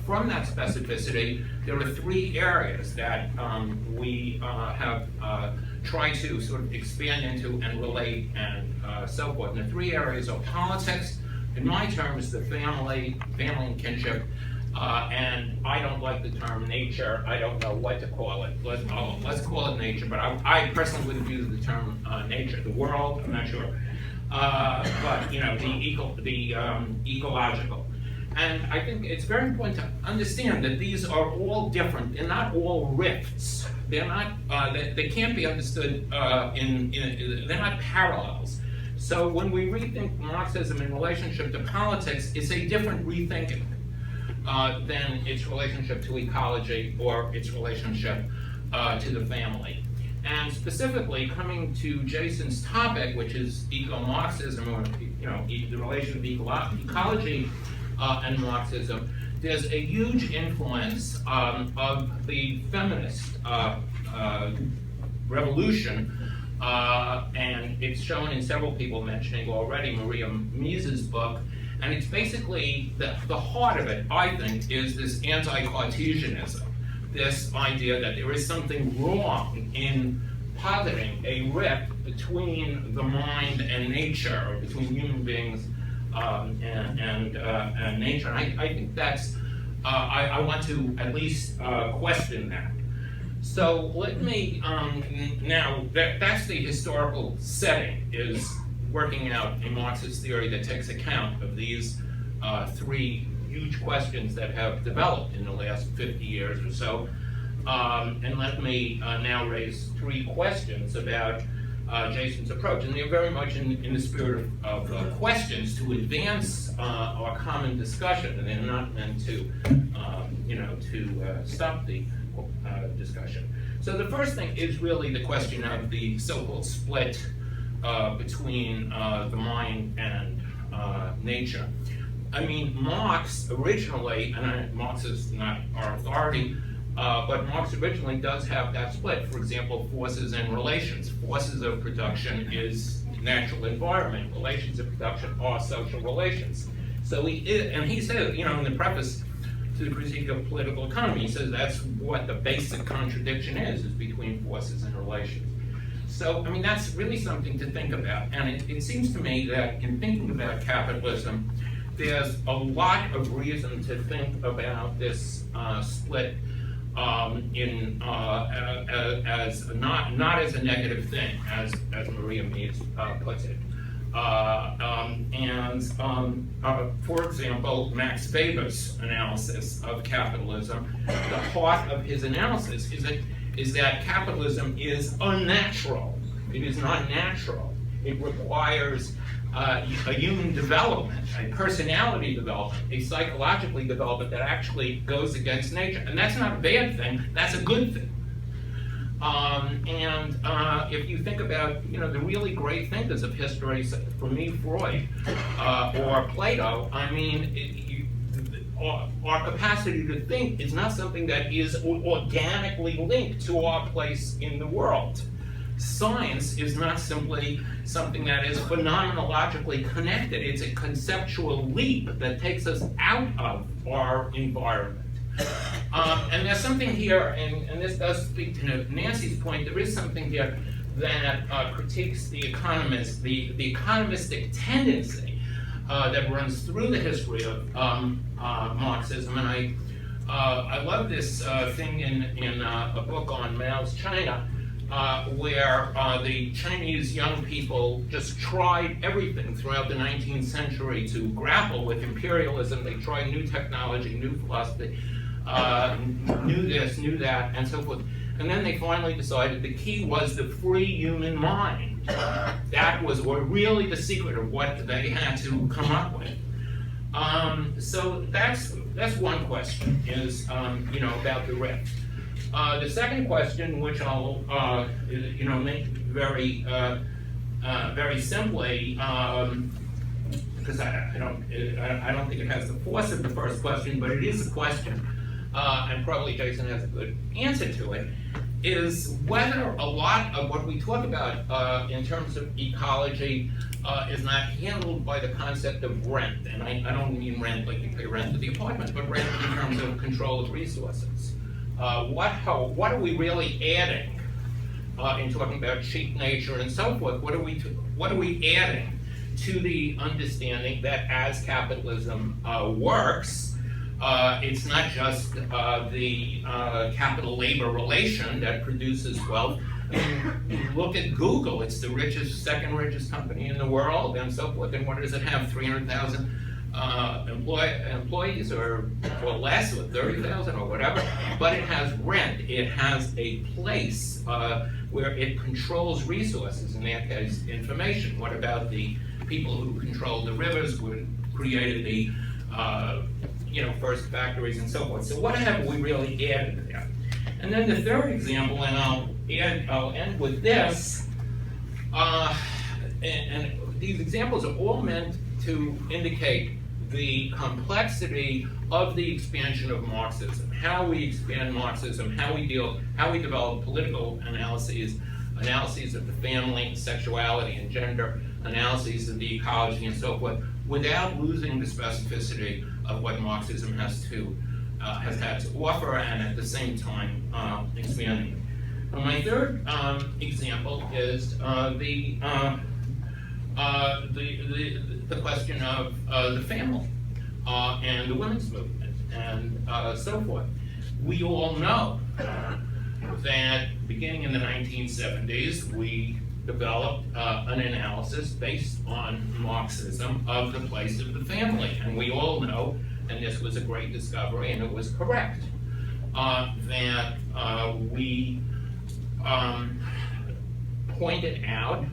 from that specificity, there are three areas that we have tried to sort of expand into and relate and so forth. And the three areas are politics, in my terms, the family and kinship, and I don't like the term nature. I don't know what to call it. Let's call it nature, but I personally wouldn't use the term nature. The world, I'm not sure. But, you know, the ecological. And I think it's very important to understand that these are all different. They're not all rifts. They're not, they can't be understood they're not parallels. So when we rethink Marxism in relationship to politics, it's a different rethinking. than its relationship to ecology or its relationship to the family. And specifically, coming to Jason's topic, which is eco-Marxism, or the relation of ecology and Marxism, there's a huge influence of the feminist revolution, and it's shown in several people mentioning already Maria Mies's book, and it's basically, the heart of it, I think, is this anti-Cartesianism, this idea that there is something wrong in positing a rift between the mind and nature, or between human beings and nature. And I think that's, I want to at least question that. So let me, now, that's the historical setting, is working out a Marxist theory that takes account of these three huge questions that have developed in the last 50 years or so. And let me now raise three questions about Jason's approach. And they're very much in the spirit of questions to advance our common discussion, and they're not meant to, to stop the discussion. So the first thing is really the question of the so-called split between the mind and nature. I mean, Marx originally, and Marx is not our authority, but Marx originally does have that split. For example, forces and relations. Forces of production is natural environment. Relations of production are social relations. So he says, in the preface to the Critique of Political Economy, he says that's what the basic contradiction is between forces and relations. So, I mean, that's really something to think about. And it seems to me that in thinking about capitalism, there's a lot of reason to think about this split as not as a negative thing, as Maria Mies puts it. For example, Max Weber's analysis of capitalism, the heart of his analysis is that capitalism is unnatural. It is not natural. It requires a human development, a personality development, a psychologically development that actually goes against nature. And that's not a bad thing, that's a good thing. If you think about, the really great thinkers of history, for me, Freud or Plato, I mean, our capacity to think is not something that is organically linked to our place in the world. Science is not simply something that is phenomenologically connected. It's a conceptual leap that takes us out of our environment. And there's something here, and this does speak to Nancy's point, there is something here that critiques the economist, the economistic tendency that runs through the history of Marxism. And I love this thing in a book on Mao's China, where the Chinese young people just tried everything throughout the 19th century to grapple with imperialism. They tried new technology, new philosophy, knew this, knew that, and so forth. And then they finally decided the key was the free human mind. That was really the secret of what they had to come up with. So that's one question, is about the rift. The second question, which I'll make very simply, because I don't think it has the force of the first question, but it is a question, and probably Jason has a good answer to it, is whether a lot of what we talk about in terms of ecology is not handled by the concept of rent. And I don't mean rent like you pay rent to the apartment, but rent in terms of control of resources. What are we really adding in talking about cheap nature and so forth? What are we adding to the understanding that as capitalism works, it's not just the capital-labor relation that produces wealth. I mean, look at Google; it's the second richest company in the world, and so forth. And what does it have? 300,000 employees, or less, or 30,000, or whatever. But it has rent. It has a place where it controls resources. In that case, information. What about the people who control the rivers, who created the first factories and so forth. So what have we really added there? And then the third example, and I'll end with this, and these examples are all meant to indicate the complexity of the expansion of Marxism, how we expand Marxism, how we develop political analyses of the family, sexuality and gender, analyses of the ecology and so forth, without losing the specificity of what Marxism has had to offer, and at the same time expanding. My third example is the question of the family and the women's movement and so forth. We all know that beginning in the 1970s, we developed an analysis based on Marxism of the place of the family. And we all know, and this was a great discovery, and it was correct, that we pointed out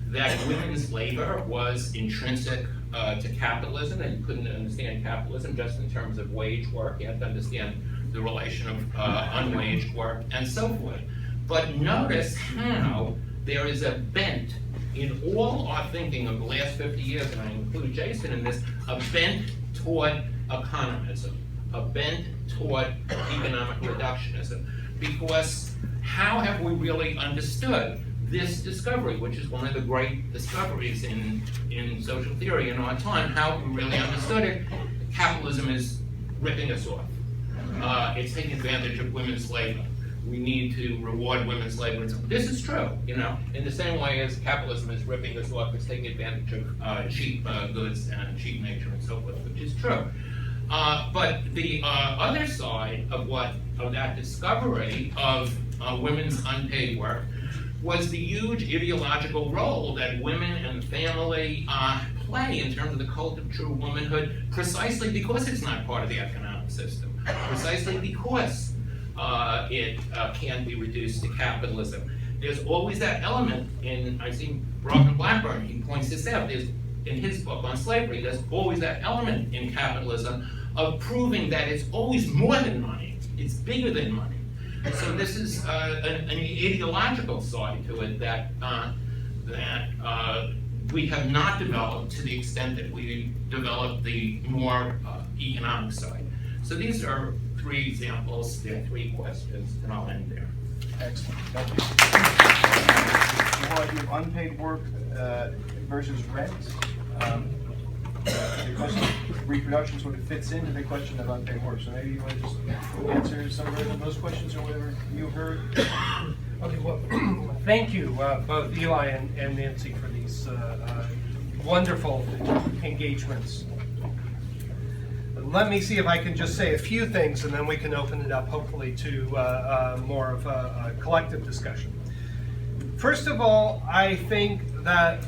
that women's labor was intrinsic to capitalism, and you couldn't understand capitalism just in terms of wage work. You had to understand the relation of unwaged work and so forth. But notice how there is a bent in all our thinking of the last 50 years, and I include Jason in this, a bent toward economism, a bent toward economic reductionism. Because how have we really understood this discovery, which is one of the great discoveries in social theory in our time? How have we really understood it? Capitalism is ripping us off. It's taking advantage of women's labor. We need to reward women's labor. This is true, in the same way as capitalism is ripping us off, it's taking advantage of cheap goods and cheap nature and so forth, which is true. But the other side of that discovery of women's unpaid work was the huge ideological role that women and family play in terms of the cult of true womanhood, precisely because it's not part of the economic system, precisely because it can be reduced to capitalism. There's always that element I see Brock Blackburn, he points this out, in his book on slavery, there's always that element in capitalism of proving that it's always more than money, it's bigger than money. So this is an ideological side to it that we have not developed to the extent that we developed the more economic side. So these are 3 examples, there are 3 questions, and I'll end there. Excellent, thank you. You want to do unpaid work versus rent? The question of reproduction sort of fits into the question of unpaid work. So maybe you want to just answer some of those questions or whatever you heard. Okay, well, thank you, both Eli and Nancy, for these wonderful engagements. Let me see if I can just say a few things, and then we can open it up, hopefully, to more of a collective discussion. First of all, I think that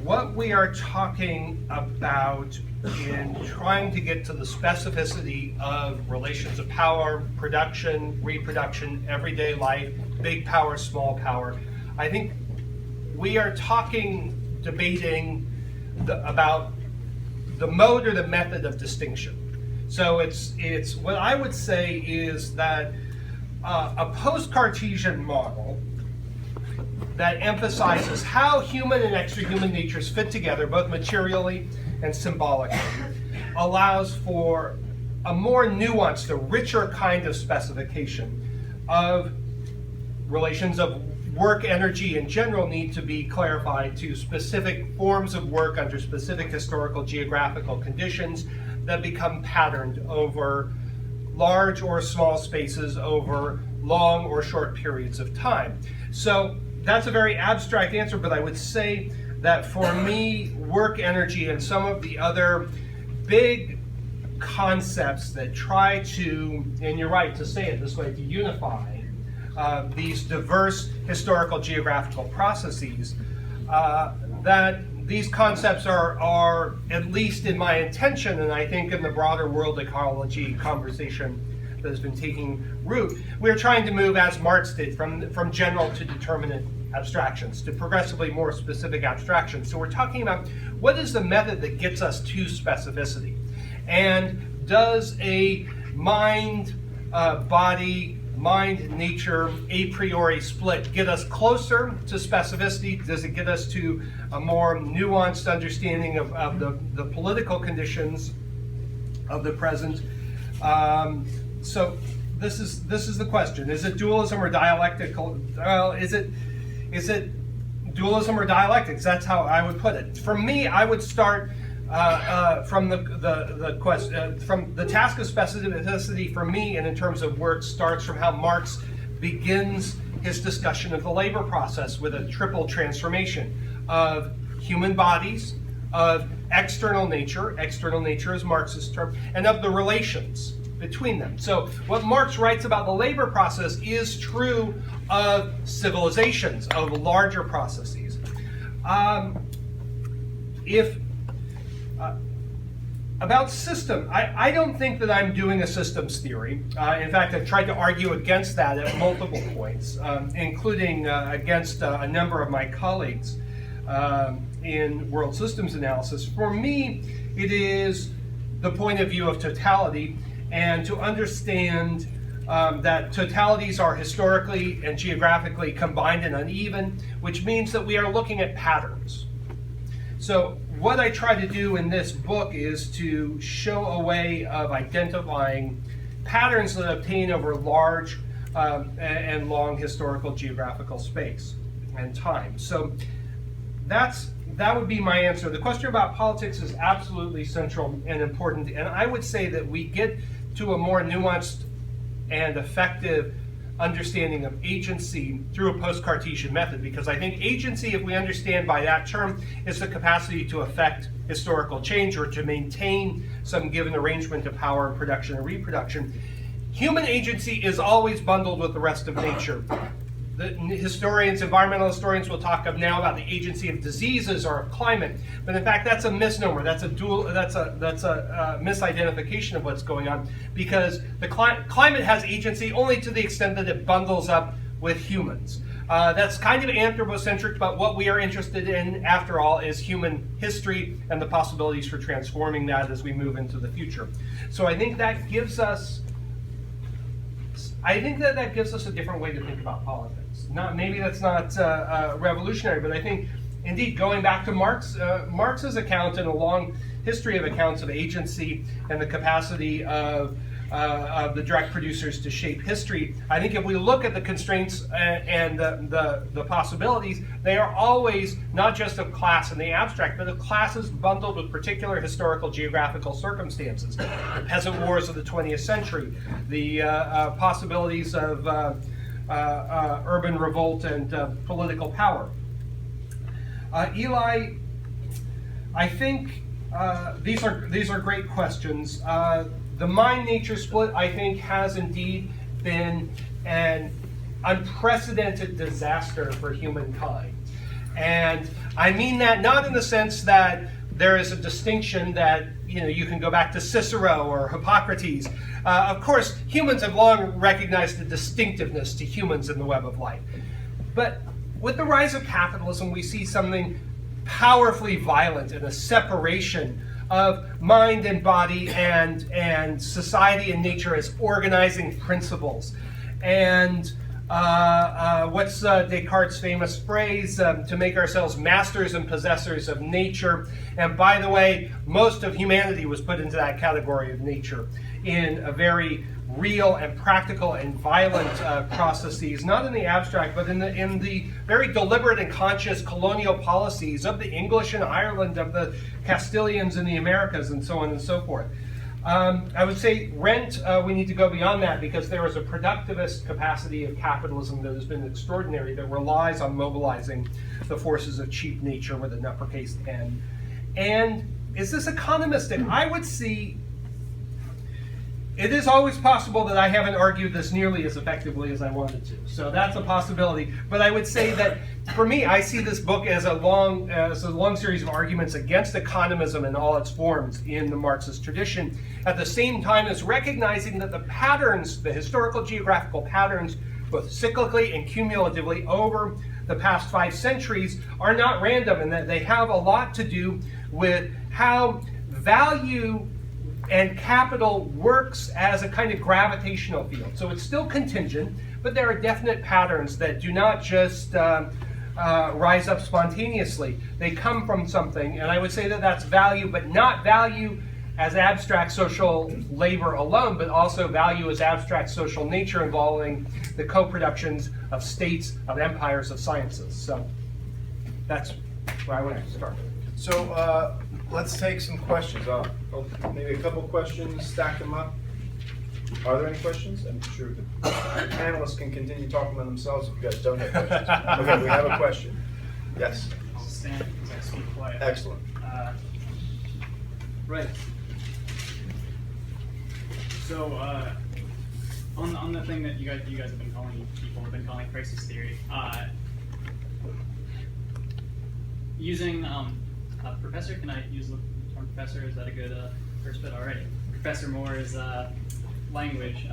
what we are talking about in trying to get to the specificity of relations of power, production, reproduction, everyday life, big power, small power, I think we are debating about the mode or the method of distinction. So it's what I would say is that a post-Cartesian model that emphasizes how human and extra-human natures fit together, both materially and symbolically, allows for a more nuanced, a richer kind of specification of relations of work, energy in general need to be clarified to specific forms of work under specific historical geographical conditions that become patterned over large or small spaces over long or short periods of time. So that's a very abstract answer, but I would say that for me, work, energy, and some of the other big concepts that try to, and you're right to say it this way, to unify these diverse historical geographical processes, that these concepts are, at least in my intention, and I think in the broader world ecology conversation that has been taking root, we're trying to move, as Marx did, from general to determinate abstractions to progressively more specific abstractions. So we're talking about what is the method that gets us to specificity. And does a mind-nature a priori split get us closer to specificity? Does it get us to a more nuanced understanding of the political conditions of the present? So this is the question: is it dualism or dialectical? Well, is it dualism or dialectics? That's how I would put it. For me, I would start from the question, from the task of specificity. For me, and in terms of where it starts, from how Marx begins his discussion of the labor process with a triple transformation of human bodies, of external nature is Marxist term, and of the relations between them. So what Marx writes about the labor process is true of civilizations, of larger processes. About system, I don't think that I'm doing a systems theory. In fact, I've tried to argue against that at multiple points, including against a number of my colleagues in world systems analysis. For me, it is the point of view of totality, and to understand that totalities are historically and geographically combined and uneven, which means that we are looking at patterns. So what I try to do in this book is to show a way of identifying patterns that obtain over large and long historical geographical space and time. So that would be my answer. The question about politics is absolutely central and important, and I would say that we get to a more nuanced and effective understanding of agency through a post-Cartesian method, because I think agency, if we understand by that term, is the capacity to affect historical change or to maintain some given arrangement of power and production and reproduction. Human agency is always bundled with the rest of nature. The historians, environmental historians, will talk of now about the agency of diseases or of climate, but in fact that's a misnomer. That's a misidentification of what's going on, because the climate has agency only to the extent that it bundles up with humans. That's kind of anthropocentric, but what we are interested in, after all, is human history and the possibilities for transforming that as we move into the future. So I think that gives us that gives us a different way to think about politics. Maybe that's not revolutionary, but I think, indeed, going back to Marx's account and a long history of accounts of agency and the capacity of the direct producers to shape history, I think if we look at the constraints and the possibilities, they are always not just of class in the abstract, but of classes bundled with particular historical geographical circumstances. The peasant wars of the 20th century, the possibilities of urban revolt and political power. Eli, I think these are great questions. The mind-nature split, I think, has indeed been an unprecedented disaster for humankind. And I mean that not in the sense that there is a distinction that, you can go back to Cicero or Hippocrates. Of course, humans have long recognized the distinctiveness to humans in the web of life. But with the rise of capitalism, we see something powerfully violent in a separation of mind and body and society and nature as organizing principles. And what's Descartes' famous phrase? To make ourselves masters and possessors of nature. And by the way, most of humanity was put into that category of nature in a very real and practical and violent processes, not in the abstract, but in the very deliberate and conscious colonial policies of the English in Ireland, of the Castilians in the Americas, and so on and so forth. I would say rent, we need to go beyond that, because there is a productivist capacity of capitalism that has been extraordinary, that relies on mobilizing the forces of cheap nature with an uppercase N. And is this economistic? I would see, it is always possible that I haven't argued this nearly as effectively as I wanted to. So that's a possibility. But I would say that, for me, I see this book as a long series of arguments against economism in all its forms in the Marxist tradition, at the same time as recognizing that the patterns, the historical geographical patterns, both cyclically and cumulatively over the past 5 centuries, are not random, and that they have a lot to do with how value And capital works as a kind of gravitational field. So it's still contingent, but there are definite patterns that do not just rise up spontaneously. They come from something, and I would say that that's value, but not value as abstract social labor alone, but also value as abstract social nature involving the co-productions of states, of empires, of sciences. So that's where I want to start. So let's take some questions. Maybe a couple questions, stack them up. Are there any questions? I'm sure the panelists can continue talking among themselves if you guys don't have questions. Okay, we have a question. Yes. I'll stand because I speak quiet. Excellent. Right. So on the thing that you guys have been calling, people have been calling crisis theory, using Professor, can I use the term professor? Is that a good first bit already? Professor Moore's language.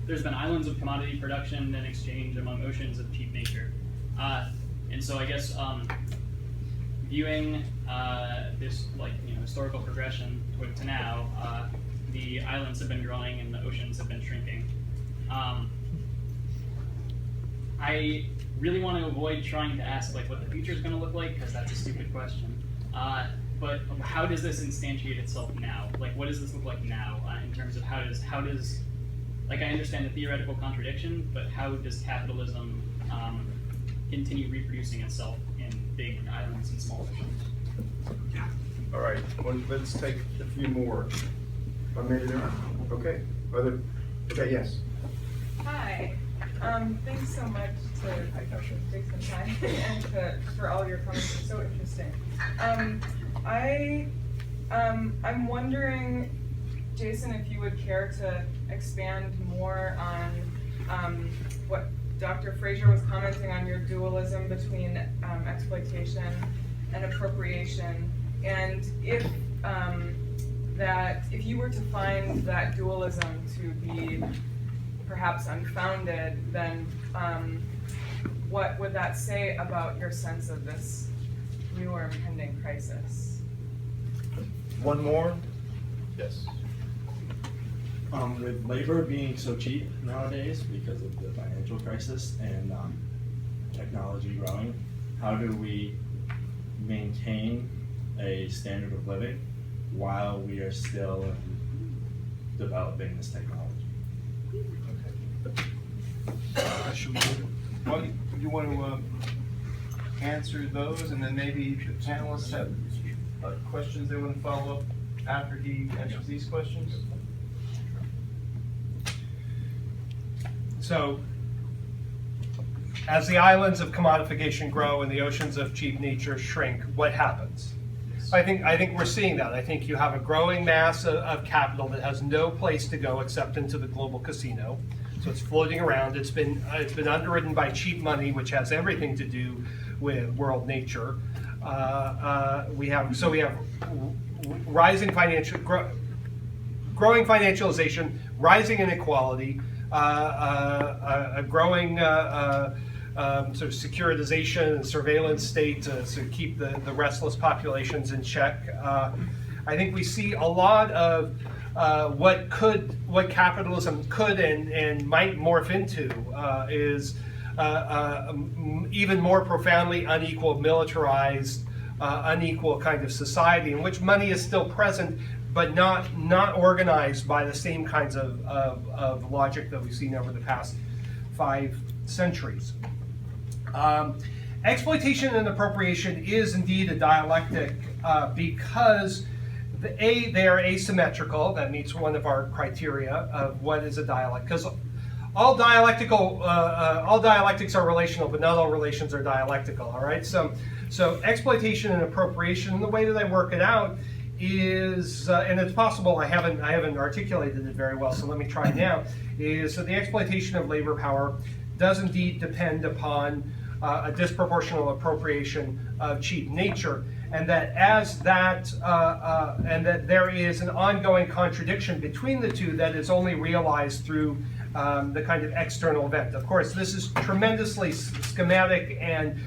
There's been islands of commodity production and exchange among oceans of cheap nature, and so I guess viewing this historical progression to now, the islands have been growing and the oceans have been shrinking. I really want to avoid trying to ask what the future is going to look like, because that's a stupid question. But how does this instantiate itself now? What does this look like now in terms of how does I understand the theoretical contradiction, but how does capitalism continue reproducing itself in big islands and small oceans? All right, well, let's take a few more. I made it around. Okay. Okay, yes. Hi. Thanks so much to take some time and for all your comments. It's so interesting. I'm wondering, Jason, if you would care to expand more on what Dr. Fraser was commenting on, your dualism between exploitation and appropriation, and if you were to find that dualism to be perhaps unfounded, then what would that say about your sense of this new or impending crisis? One more? Yes. With labor being so cheap nowadays because of the financial crisis and technology growing, how do we maintain a standard of living while we are still developing this technology? Well, you want to answer those, and then maybe the panelists have questions they want to follow up after he answers these questions? So, as the islands of commodification grow and the oceans of cheap nature shrink, what happens? I think we're seeing that. I think you have a growing mass of capital that has no place to go except into the global casino. So it's floating around. It's been underwritten by cheap money, which has everything to do with world nature. We have rising growing financialization, rising inequality, a growing sort of securitization and surveillance state to keep the restless populations in check. I think we see a lot of what capitalism could and might morph into is even more profoundly unequal, militarized, unequal kind of society in which money is still present, but not organized by the same kinds of logic that we've seen over the past 5 centuries. Exploitation and appropriation is indeed a dialectic because they are asymmetrical. That meets one of our criteria of what is a dialect. Because all dialectics are relational, but not all relations are dialectical. All right. So exploitation and appropriation, and the way that I work it out is, and it's possible I haven't articulated it very well. So let me try now. So the exploitation of labor power does indeed depend upon a disproportional appropriation of cheap nature, and that there is an ongoing contradiction between the two that is only realized through the kind of external event. Of course, this is tremendously schematic, and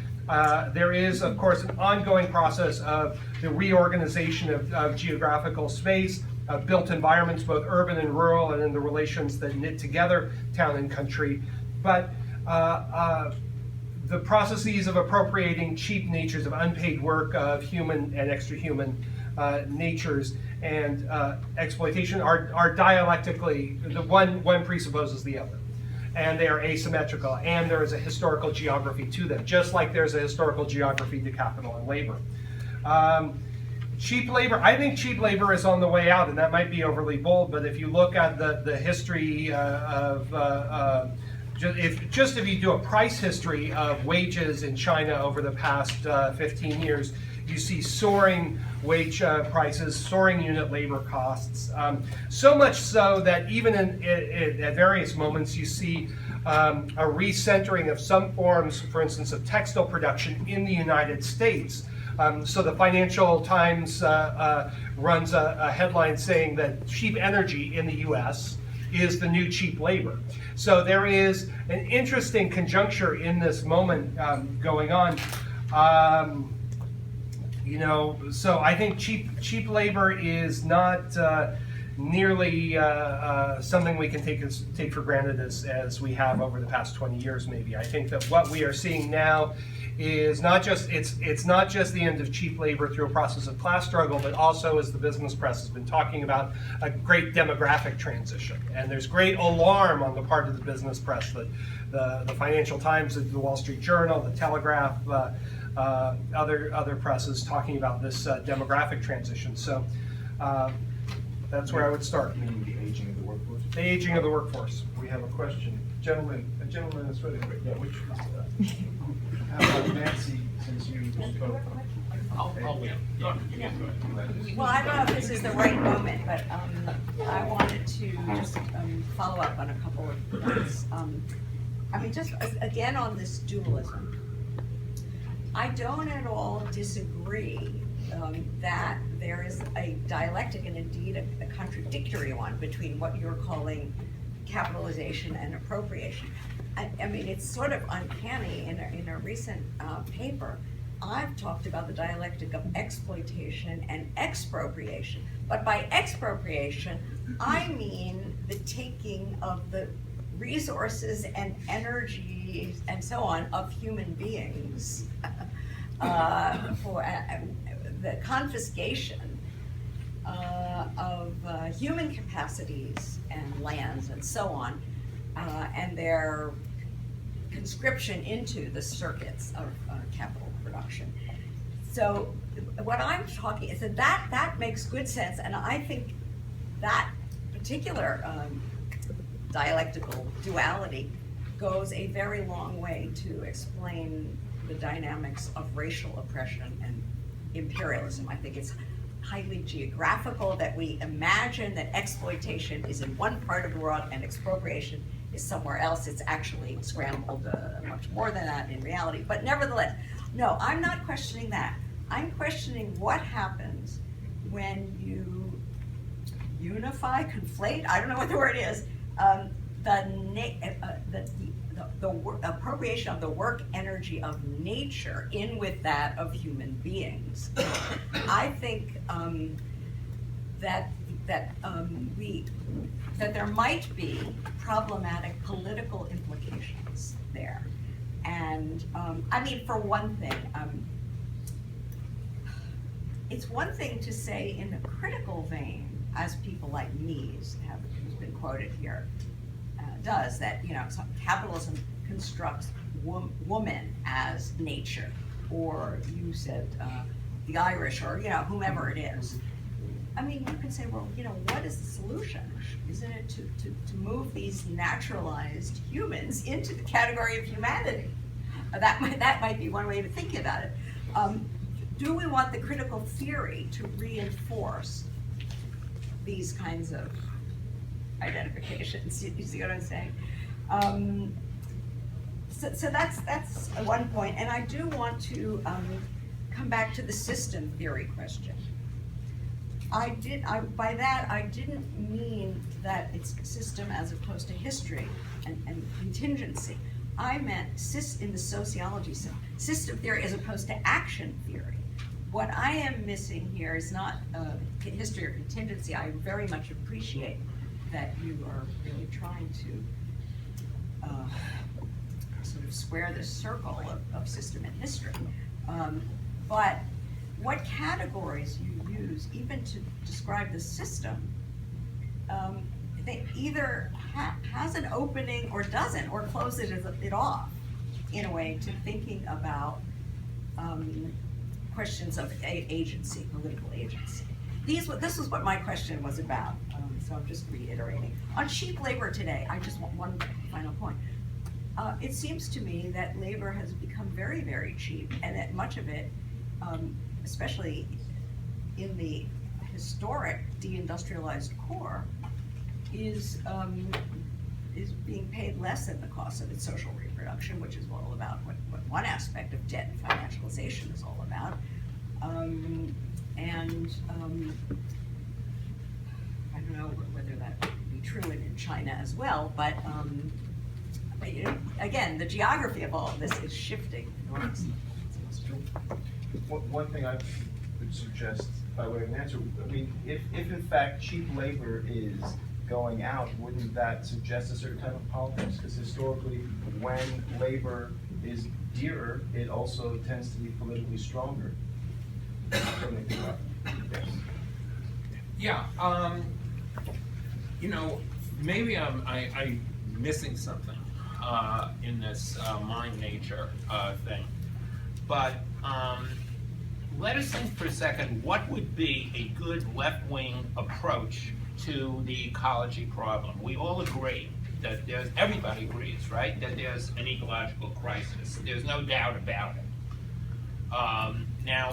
there is, of course, an ongoing process of the reorganization of geographical space, built environments, both urban and rural, and in the relations that knit together town and country. But the processes of appropriating cheap natures of unpaid work of human and extra-human natures and exploitation are dialectically, the one presupposes the other. And they are asymmetrical, and there is a historical geography to them, just like there's a historical geography to capital and labor. Cheap labor, I think cheap labor is on the way out, and that might be overly bold, but if you look at the history if you do a price history of wages in China over the past 15 years, you see soaring wage prices, soaring unit labor costs. So much so that even at various moments you see a recentering of some forms, for instance, of textile production in the United States. So the Financial Times runs a headline saying that cheap energy in the US is the new cheap labor. So there is an interesting conjuncture in this moment going on. So I think cheap labor is not nearly something we can take for granted as we have over the past 20 years maybe. I think that what we are seeing now is not just it's not just the end of cheap labor through a process of class struggle, but also, as the business press has been talking about, a great demographic transition. And there's great alarm on the part of the business press, the Financial Times, the Wall Street Journal, the Telegraph, other presses talking about this demographic transition. So that's where I would start. Meaning the aging of the workforce? The aging of the workforce. We have a question. A gentleman is really great. Yeah, which How about Nancy, since you spoke? I'll wait. Yeah, you guys go ahead. Well, I don't know if this is the right moment, but I wanted to just follow up on a couple of points. Just again on this dualism, I don't at all disagree that there is a dialectic and indeed a contradictory one between what you're calling capitalization and appropriation. It's sort of uncanny. In a recent paper, I've talked about the dialectic of exploitation and expropriation. But by expropriation, I mean the taking of the resources and energy and so on of human beings, for the confiscation of human capacities and lands and so on, and their conscription into the circuits of capital production. So what I'm talking is that makes good sense, and I think that particular dialectical duality goes a very long way to explain the dynamics of racial oppression and imperialism. I think it's highly geographical that we imagine that exploitation is in one part of the world and expropriation is somewhere else. It's actually scrambled much more than that in reality. But nevertheless, no, I'm not questioning that. I'm questioning what happens when you unify, conflate, I don't know what the word is, the appropriation of the work energy of nature in with that of human beings. I think that there might be problematic political implications there. And for one thing, it's one thing to say in a critical vein, as people like Mies who's been quoted here, does, that capitalism constructs woman as nature, or you said the Irish, or whomever it is. You could say, well, what is the solution? Isn't it to move these naturalized humans into the category of humanity? That might be one way to think about it. Do we want the critical theory to reinforce these kinds of identifications? You see what I'm saying? So that's one point, and I do want to come back to the system theory question. By that I didn't mean that it's system as opposed to history and contingency. I meant in the sociology sense, system theory as opposed to action theory. what I am missing here is not history or contingency. I very much appreciate that you are really trying to sort of square this circle of system and history. But what categories you use, even to describe the system, they either has an opening or doesn't, or closes it off in a way to thinking about questions of agency, political agency. This was what my question was about, so I'm just reiterating. On cheap labor today, I just want one final point. It seems to me that labor has become very, very cheap, and that much of it, especially in the historic deindustrialized core, is being paid less than the cost of its social reproduction, which is all about what one aspect of debt and financialization is all about. I don't know whether that would be true in China as well, but again, the geography of all of this is shifting enormously. One thing I would suggest by way of an answer, I mean, if in fact cheap labor is going out, wouldn't that suggest a certain type of politics? Because historically, when labor is dearer, it also tends to be politically stronger. Yeah, maybe I'm missing something in this mind nature thing, but let us think for a second, what would be a good left-wing approach to the ecology problem? We all agree that everybody agrees, right, that there's an ecological crisis. There's no doubt about it. Now,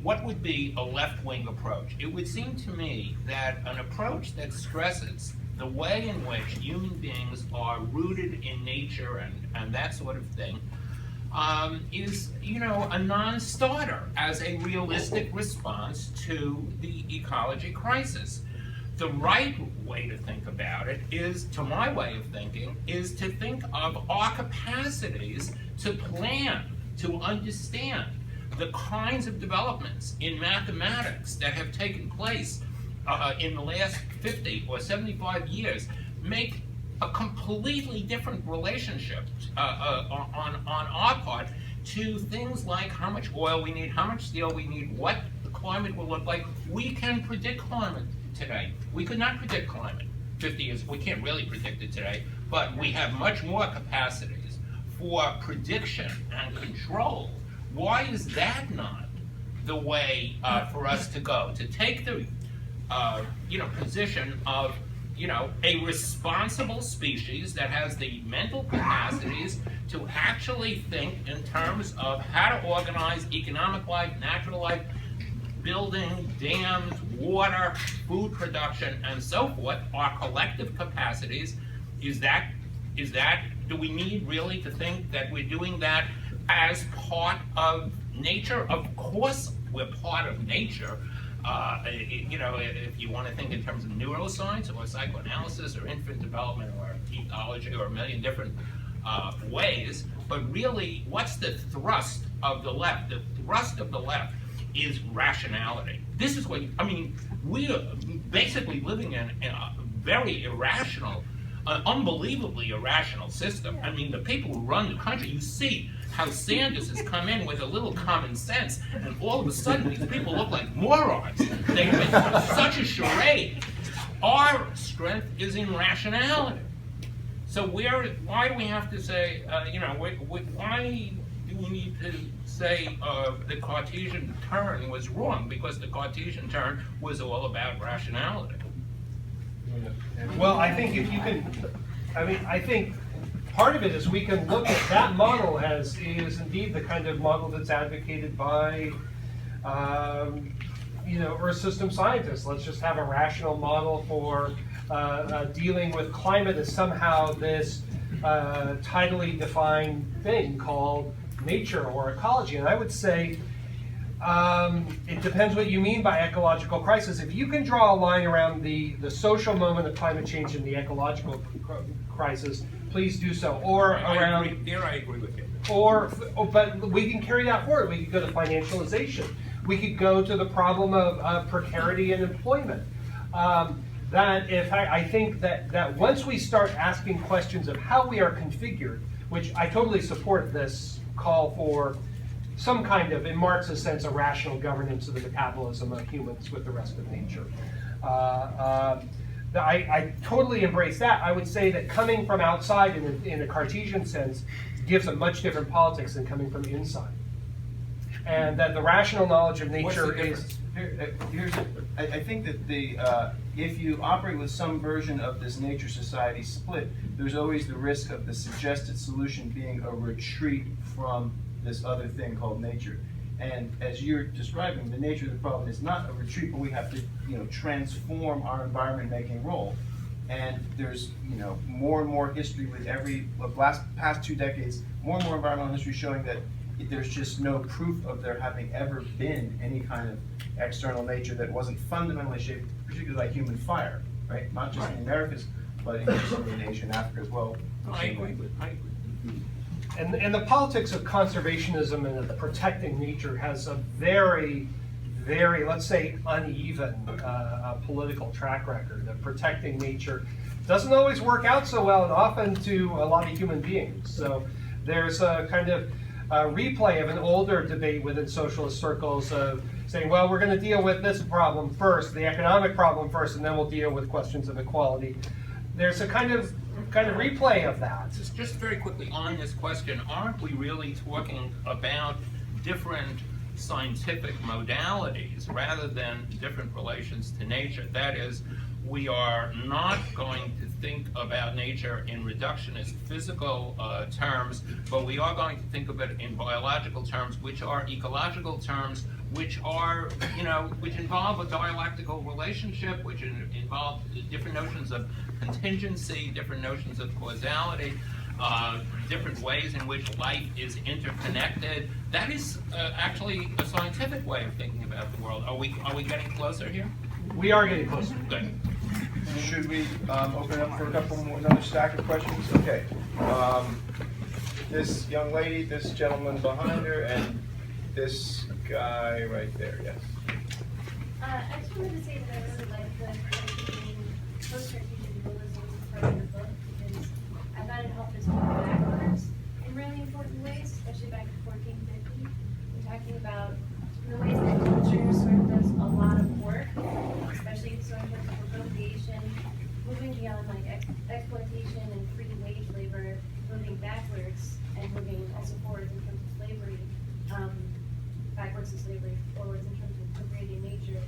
what would be a left-wing approach? It would seem to me that an approach that stresses the way in which human beings are rooted in nature and that sort of thing is, a non-starter as a realistic response to the ecology crisis. The right way to think about it is, to my way of thinking, is to think of our capacities to plan, to understand the kinds of developments in mathematics that have taken place in the last 50 or 75 years, make a completely different relationship on our part to things like how much oil we need, how much steel we need, what the climate will look like. We can predict climate today. We could not predict climate 50 years. We can't really predict it today, but we have much more capacities for prediction and control. Why is that not the way for us to go? To take the position of a responsible species that has the mental capacities to actually think in terms of how to organize economic life, natural life, building, dams, water, food production, and so forth, our collective capacities. Do we need really to think that we're doing that as part of nature? Of course we're part of nature. If you want to think in terms of neuroscience or psychoanalysis or infant development or ecology or a million different ways, but really, what's the thrust of the left? The thrust of the left is rationality. This is what, we are basically living in a very irrational, unbelievably irrational system. The people who run the country, you see how Sanders has come in with a little common sense, and all of a sudden these people look like morons. They've been such a charade. Our strength is in rationality. So why do we have to say, why do we need to say the Cartesian turn was wrong? Because the Cartesian turn was all about rationality. Well, I think if you can, I think part of it is we can look at that model is indeed the kind of model that's advocated by, Earth system scientists. Let's just have a rational model for dealing with climate as somehow this tidally defined thing called nature or ecology. And I would say it depends what you mean by ecological crisis. If you can draw a line around the social moment of climate change and the ecological crisis, please do so. Or around. I agree with you. But we can carry that forward. We can go to financialization. We could go to the problem of precarity in employment. I think that once we start asking questions of how we are configured, which I totally support this call for some kind of, in Marx's sense, a rational governance of the metabolism of humans with the rest of nature. I totally embrace that. I would say that coming from outside in a Cartesian sense gives a much different politics than coming from inside. And that the rational knowledge of nature is... I think that if you operate with some version of this nature society split, there's always the risk of the suggested solution being a retreat from this other thing called nature. And as you're describing, the nature of the problem is not a retreat, but we have to, transform our environment-making role. And there's, more and more history with past 2 decades, more and more environmental history showing that there's just no proof of there having ever been any kind of external nature that wasn't fundamentally shaped, particularly by human fire, right? Not just in the Americas, but increasingly in Asia and Africa as well. I agree. And the politics of conservationism and of protecting nature has a very, very, let's say, uneven political track record. Of protecting nature doesn't always work out so well, and often to a lot of human beings. So there's a kind of replay of an older debate within socialist circles of saying, well, we're going to deal with this problem first, the economic problem first, and then we'll deal with questions of equality. There's a kind of replay of that. Just very quickly on this question, aren't we really talking about different scientific modalities rather than different relations to nature? That is, we are not going to think about nature in reductionist physical terms, but we are going to think of it in biological terms, which are ecological terms, which are, which involve a dialectical relationship, which involve different notions of contingency, different notions of causality, different ways in which life is interconnected. That is actually a scientific way of thinking about the world. Are we getting closer here? We are getting closer. Good. Should we open up for a couple more, another stack of questions? Okay. This young lady, this gentleman behind her, and this guy right there, yes. I just wanted to say that I really like the post-Cartesian dualism part of the book because I thought it helped us move backwards in really important ways, especially back to 1450. We're talking about the ways that culture sort of does a lot of work, especially sort of in terms of appropriation, moving beyond like exploitation and free wage labor, moving backwards and moving also forwards in terms of slavery. Backwards in slavery, forwards in terms of appropriating nature.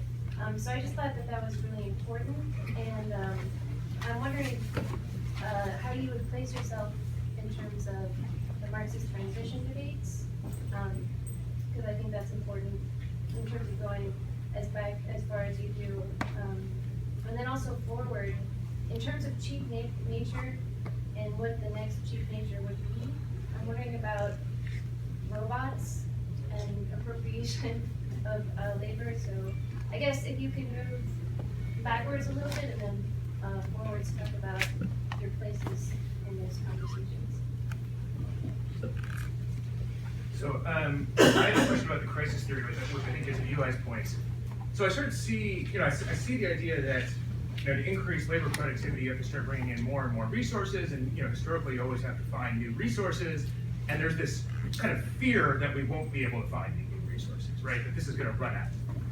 So I just thought that was really important, and I'm wondering how you would place yourself in terms of the Marxist transition debates, because I think that's important in terms of going as far as you do, and then also forward in terms of cheap nature and what the next cheap nature would be. I'm wondering about robots and appropriation of labor. So I guess if you could move backwards a little bit and then forwards, talk about your places in those conversations. So I have a question about the crisis theory, which I think is Eli's points. So I sort of see, I see the idea that to increase labor productivity, you have to start bringing in more and more resources, and historically you always have to find new resources, and there's this kind of fear that we won't be able to find new resources, right? That this is going to run out.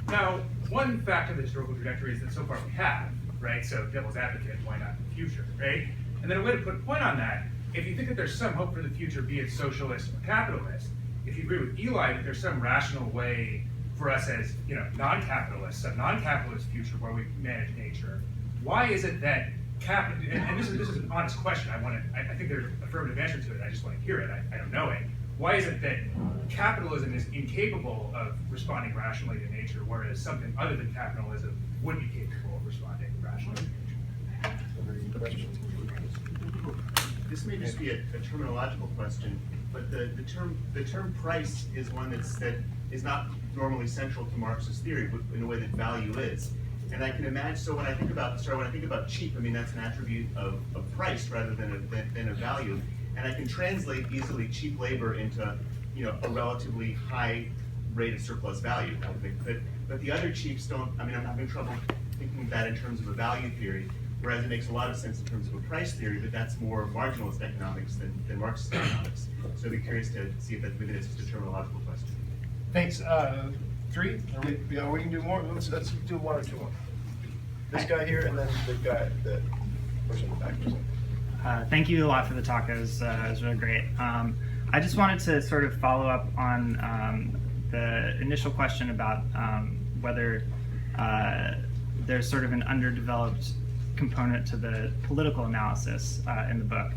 Now, one fact of the historical trajectory is that so far we have, right? So devil's advocate, why not in the future, right? And then a way to put a point on that, if you think that there's some hope for the future, be it socialist or capitalist, if you agree with Eli that there's some rational way for us as non-capitalists, a non-capitalist future where we manage nature, why is it that and this is an honest question. I think there's an affirmative answer to it. I just want to hear it. I don't know it. Why is it that capitalism is incapable of responding rationally to nature, whereas something other than capitalism would be capable of responding rationally to nature? This may just be a terminological question, but the term price is one that is not normally central to Marxist theory, but in a way that value is. And I can imagine, so when I think about cheap, I mean that's an attribute of price rather than a value. And I can translate easily cheap labor into a relatively high rate of surplus value. But the other chiefs don't, I mean, I'm having trouble thinking of that in terms of a value theory, whereas it makes a lot of sense in terms of a price theory, but that's more marginalist economics than Marxist economics. So I'd be curious to see if that, maybe that's just a terminological question. Thanks. Three? Yeah, we can do more. Let's do one or two more. This guy here, and then the person in the back. Thank you a lot for the talk. It was really great. I just wanted to sort of follow up on the initial question about whether there's sort of an underdeveloped component to the political analysis in the book.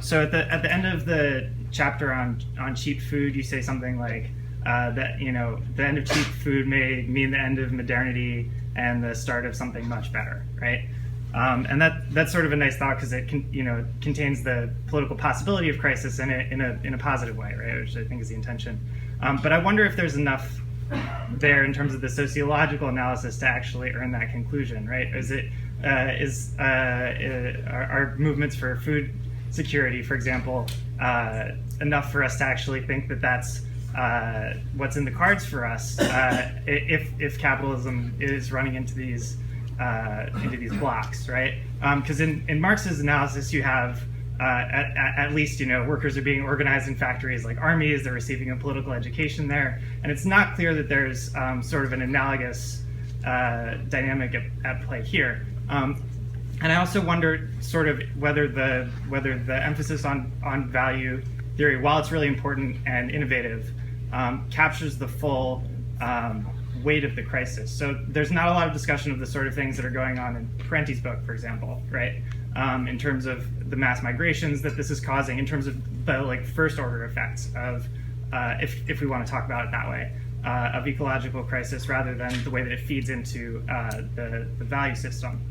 So at the end of the chapter on cheap food, you say something like that, you know, the end of cheap food may mean the end of modernity and the start of something much better, right? And that's sort of a nice thought because it contains the political possibility of crisis in a positive way, right? Which I think is the intention. But I wonder if there's enough there in terms of the sociological analysis to actually earn that conclusion, right? Are movements for food security, for example, enough for us to actually think that that's what's in the cards for us if capitalism is running into these blocks, right? Because in Marx's analysis, you have at least, you know, workers are being organized in factories like armies. They're receiving a political education there, and it's not clear that there's sort of an analogous dynamic at play here. And I also wonder sort of whether the emphasis on value theory, while it's really important and innovative, captures the full weight of the crisis. So there's not a lot of discussion of the sort of things that are going on in Parenti's book, for example, right? In terms of the mass migrations that this is causing, in terms of the like first order effects of, if we want to talk about it that way, of ecological crisis rather than the way that it feeds into the value system.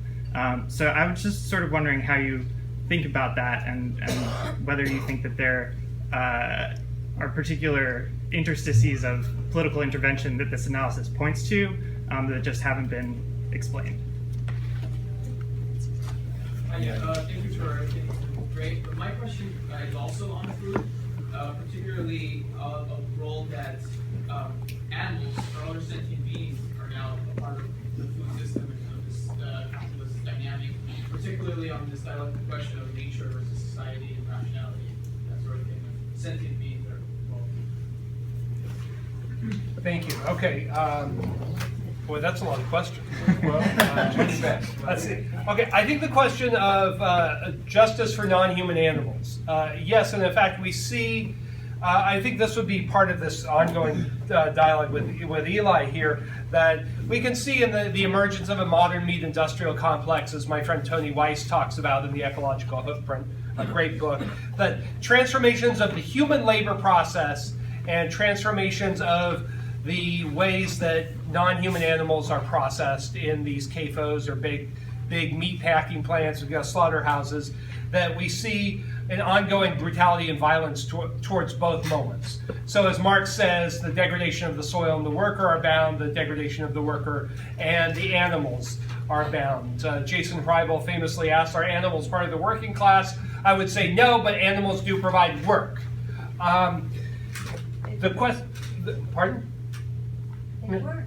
So I was just sort of wondering how you think about that and whether you think that there are particular interstices of political intervention that this analysis points to that just haven't been explained. Thank you for everything. Great. But my question is also on food, particularly a role that animals or other sentient beings are now a part of the food system and of this capitalist dynamic, particularly on this dialectic question of nature versus society and rationality, that sort of thing. Sentient beings are involved. Thank you. Okay. Boy, that's a lot of questions. Well, let's see. Okay, I think the question of justice for non-human animals. Yes, and in fact, we see. I think this would be part of this ongoing dialogue with Eli here, that we can see in the emergence of a modern meat industrial complex, as my friend Tony Weiss talks about in The Ecological Footprint, a great book, that transformations of the human labor process and transformations of the ways that non-human animals are processed in these CAFOs or big meat packing plants, we've got slaughterhouses, that we see an ongoing brutality and violence towards both moments. So as Marx says, the degradation of the soil and the worker are bound, the degradation of the worker and the animals are bound. Jason Freibel famously asked, are animals part of the working class? I would say no, but animals do provide work. The question, pardon? They work.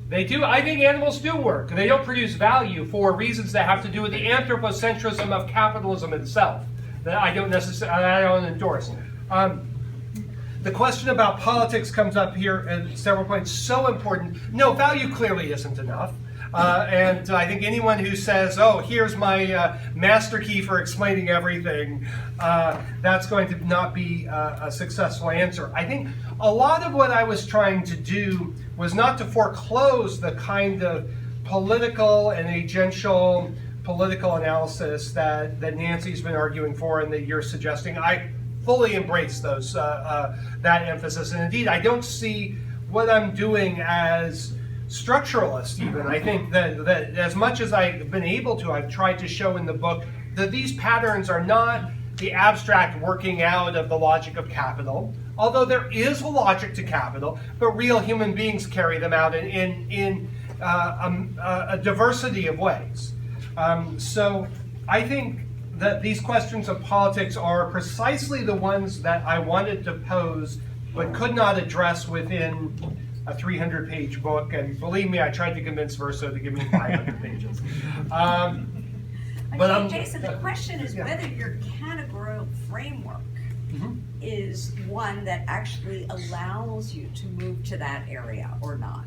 They do. I think animals do work. They don't produce value for reasons that have to do with the anthropocentrism of capitalism itself that I don't endorse. The question about politics comes up here at several points. So important. No, value clearly isn't enough. And I think anyone who says, oh, here's my master key for explaining everything, that's going to not be a successful answer. I think a lot of what I was trying to do was not to foreclose the kind of political and agential political analysis that Nancy's been arguing for and that you're suggesting. I fully embrace those that emphasis. And indeed, I don't see what I'm doing as structuralist even. I think that as much as I've been able to, I've tried to show in the book that these patterns are not the abstract working out of the logic of capital, although there is a logic to capital, but real human beings carry them out in a diversity of ways. So I think that these questions of politics are precisely the ones that I wanted to pose but could not address within a 300-page book. And believe me, I tried to convince Verso to give me 500 pages. Jason, the question is whether your categorical framework is one that actually allows you to move to that area or not.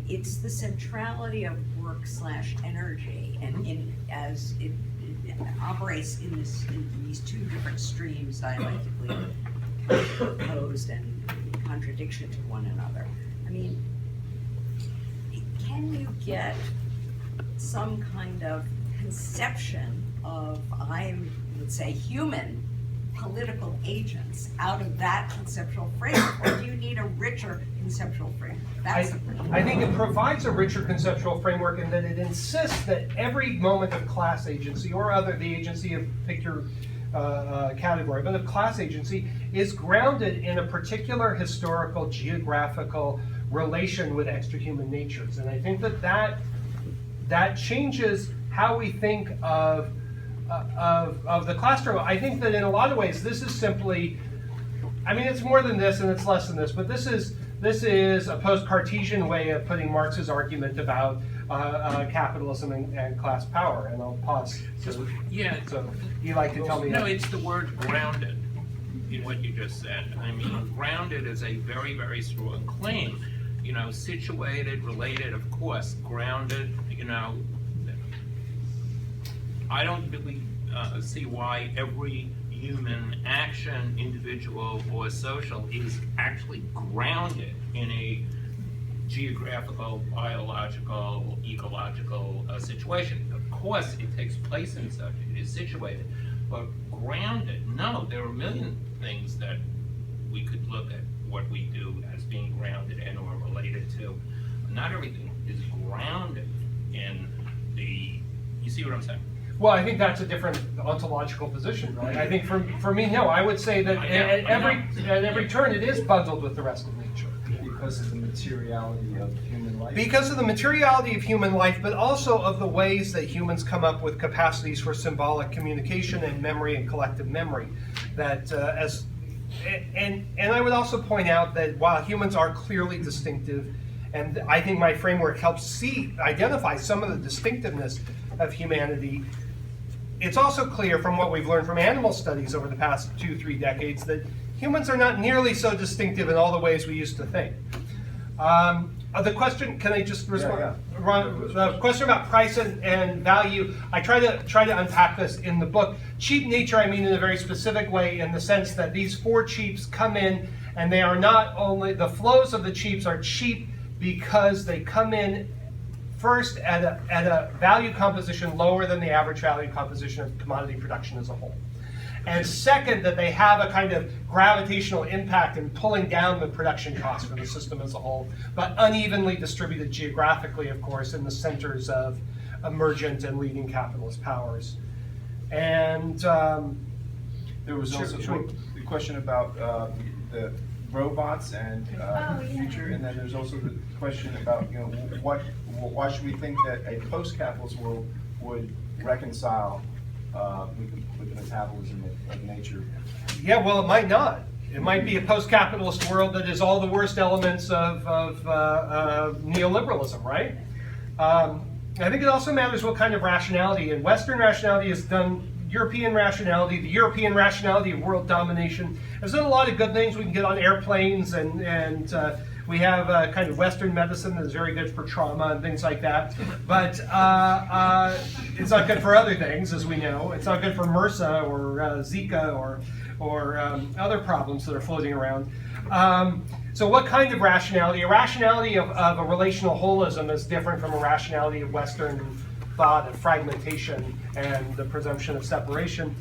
It's the centrality of work/energy, and as it operates in these two different streams, dialectically opposed and in contradiction to one another. I mean, can you get some kind of conception of, I would say, human political agents out of that conceptual framework, or do you need a richer conceptual framework? That's the question. I think it provides a richer conceptual framework in that it insists that every moment of class agency, or the agency of, pick your category, but of class agency, is grounded in a particular historical, geographical relation with extrahuman natures. And I think that changes how we think of the class struggle. I think that in a lot of ways this is simply, I mean, it's more than this and it's less than this, but this is a post-Cartesian way of putting Marx's argument about capitalism and class power. And I'll pause. So you like to tell me? No, it's the word grounded in what you just said. I mean, grounded is a very, very strong claim. You know, situated, related, of course, grounded, you know. I don't really see why every human action, individual or social, is actually grounded in a geographical, biological, ecological situation. Of course, it takes place in such, it is situated, but grounded, no, there are a million things that we could look at what we do as being grounded in or related to. Not everything is grounded in the, you see what I'm saying? Well, I think that's a different ontological position, right? I think for me, no. I would say that at every turn it is bundled with the rest of nature. Because of the materiality of human life? Because of the materiality of human life, but also of the ways that humans come up with capacities for symbolic communication and memory and collective memory. That and I would also point out that while humans are clearly distinctive, and I think my framework helps identify some of the distinctiveness of humanity, it's also clear from what we've learned from animal studies over the past 2-3 decades that humans are not nearly so distinctive in all the ways we used to think. The question, can I just respond? The question about price and value, I try to unpack this in the book. Cheap nature, I mean in a very specific way, in the sense that these 4 cheaps come in, and they are not only, the flows of the cheaps are cheap because they come in first at a value composition lower than the average value composition of commodity production as a whole. And second, that they have a kind of gravitational impact in pulling down the production costs for the system as a whole, but unevenly distributed geographically, of course, in the centers of emergent and leading capitalist powers. And there was also the question about the robots and the future, and then there's also the question about, you know, why should we think that a post-capitalist world would reconcile with the metabolism of nature? Yeah, well, it might not. It might be a post-capitalist world that is all the worst elements of neoliberalism, right? I think it also matters what kind of rationality, and Western rationality has done European rationality, the European rationality of world domination has done a lot of good things. We can get on airplanes, and we have a kind of Western medicine that's very good for trauma and things like that. But it's not good for other things, as we know. It's not good for MRSA or Zika or other problems that are floating around. So what kind of rationality? A rationality of a relational holism is different from a rationality of Western thought of fragmentation and the presumption of separation.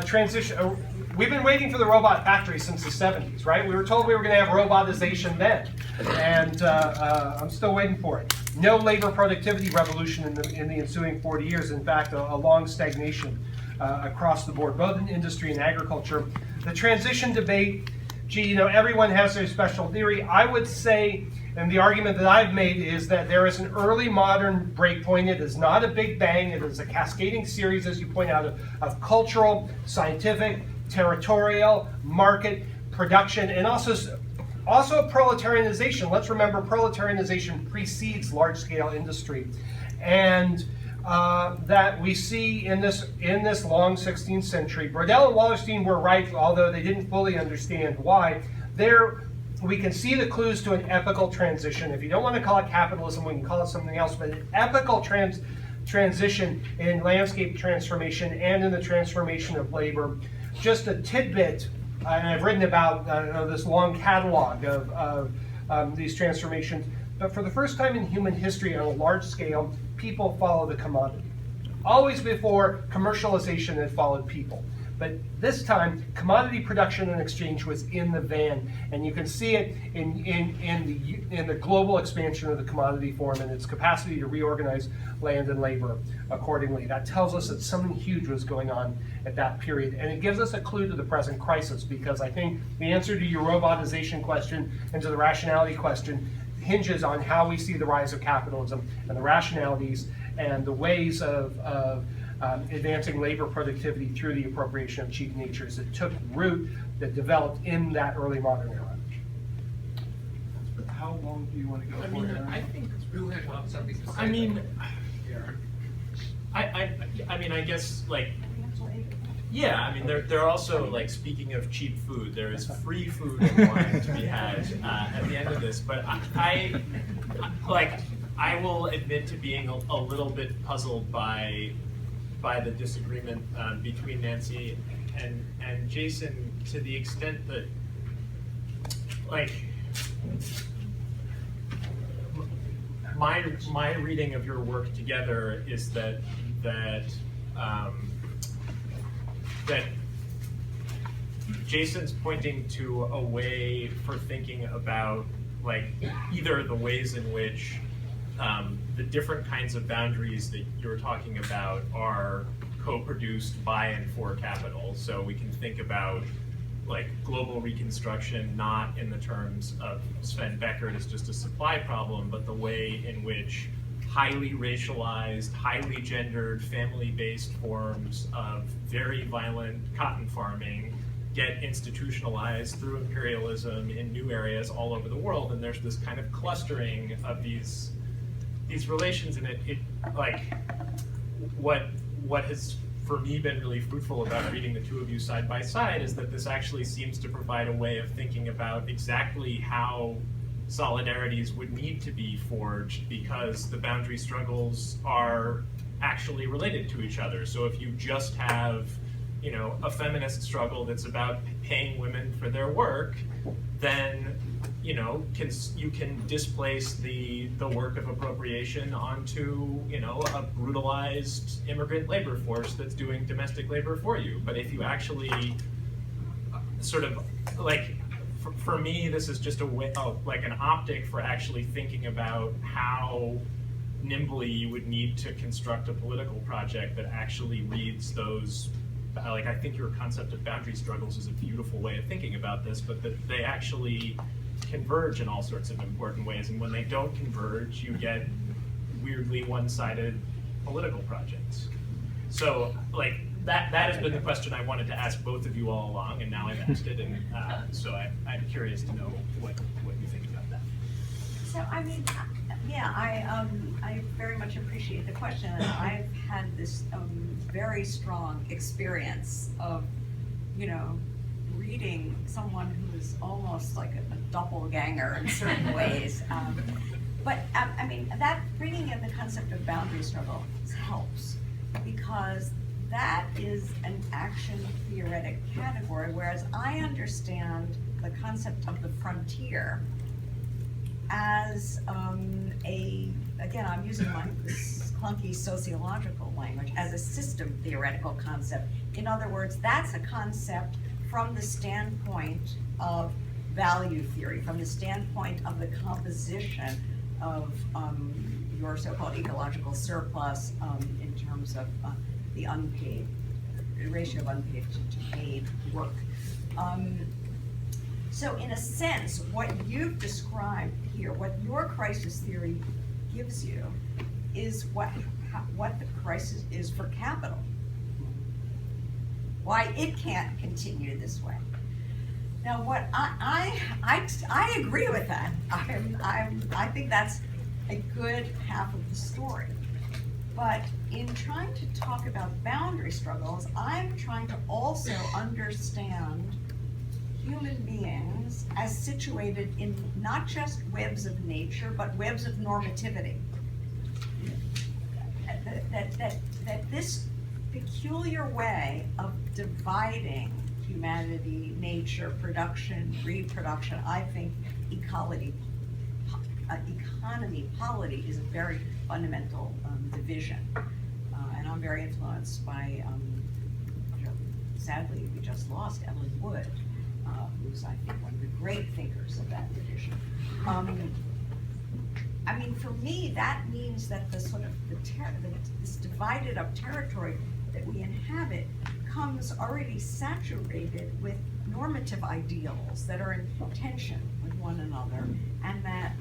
Transition. We've been waiting for the robot factory since the 70s, right? We were told we were going to have robotization then, and I'm still waiting for it. No labor productivity revolution in the ensuing 40 years. In fact, a long stagnation across the board, both in industry and agriculture. The transition debate, gee, you know, everyone has their special theory. I would say, and the argument that I've made is that there is an early modern breakpoint. It is not a big bang. It is a cascading series, as you point out, of cultural, scientific, territorial, market, production, and also proletarianization. Let's remember proletarianization precedes large-scale industry, and that we see in this long 16th century. Brodel and Wallerstein were right, although they didn't fully understand why. There we can see the clues to an epical transition. If you don't want to call it capitalism, we can call it something else, but an epical transition in landscape transformation and in the transformation of labor. Just a tidbit, and I've written about this long catalog of these transformations, but for the first time in human history on a large scale, people follow the commodity. Always before, commercialization had followed people. But this time, commodity production and exchange was in the van, and you can see it in the global expansion of the commodity form and its capacity to reorganize land and labor accordingly. That tells us that something huge was going on at that period, and it gives us a clue to the present crisis, because I think the answer to your robotization question and to the rationality question hinges on how we see the rise of capitalism and the rationalities and the ways of advancing labor productivity through the appropriation of cheap natures that took root, that developed in that early modern era. How long do you want to go I for? mean, Aaron? I think Who had something to say? I mean, I mean, I guess, like, yeah, I mean, they're also, like, speaking of cheap food, there is free food and wine to be had at the end of this, but I will admit to being a little bit puzzled by the disagreement between Nancy and Jason, to the extent that, like, my reading of your work together is that Jason's pointing to a way for thinking about, like, either the ways in which the different kinds of boundaries that you're talking about are co-produced by and for capital. So we can think about, like, global reconstruction not in the terms of Sven Beckert as just a supply problem, but the way in which highly racialized, highly gendered, family-based forms of very violent cotton farming get institutionalized through imperialism in new areas all over the world. And there's this kind of clustering of these relations, and it like what has for me been really fruitful about reading the two of you side by side is that this actually seems to provide a way of thinking about exactly how solidarities would need to be forged, because the boundary struggles are actually related to each other. So if you just have, you know, a feminist struggle that's about paying women for their work, then, you know, you can displace the work of appropriation onto, you know, a brutalized immigrant labor force that's doing domestic labor for you. But if you actually sort of, like, for me, this is just a way, like an optic for actually thinking about how nimbly you would need to construct a political project that actually reads those. Like, I think your concept of boundary struggles is a beautiful way of thinking about this, but that they actually converge in all sorts of important ways, and when they don't converge, you get weirdly one-sided political projects. So, like, that has been the question I wanted to ask both of you all along, and now I've asked it, and so I'm curious to know what you think about that. So, I mean, yeah, I very much appreciate the question, and I've had this very strong experience of, you know, reading someone who is almost like a doppelganger in certain ways. But I mean, that bringing in the concept of boundary struggle helps, because that is an action theoretic category, whereas I understand the concept of the frontier as again, I'm using my clunky sociological language, as a system theoretical concept. In other words, that's a concept from the standpoint of value theory, from the standpoint of the composition of your so-called ecological surplus in terms of the unpaid, ratio of unpaid to paid work. So in a sense, what you've described here, what your crisis theory gives you, is what the crisis is for capital. Why it can't continue this way. Now, what I agree with that. I think that's a good half of the story. But in trying to talk about boundary struggles, I'm trying to also understand human beings as situated in not just webs of nature, but webs of normativity. That this peculiar way of dividing humanity, nature, production, reproduction, I think economy, polity is a very fundamental division. And I'm very influenced by, sadly, we just lost Ellen Wood, who's, I think, one of the great thinkers of that division. I mean, for me, that means that the sort of this divided up territory that we inhabit comes already saturated with normative ideals that are in tension with one another, and that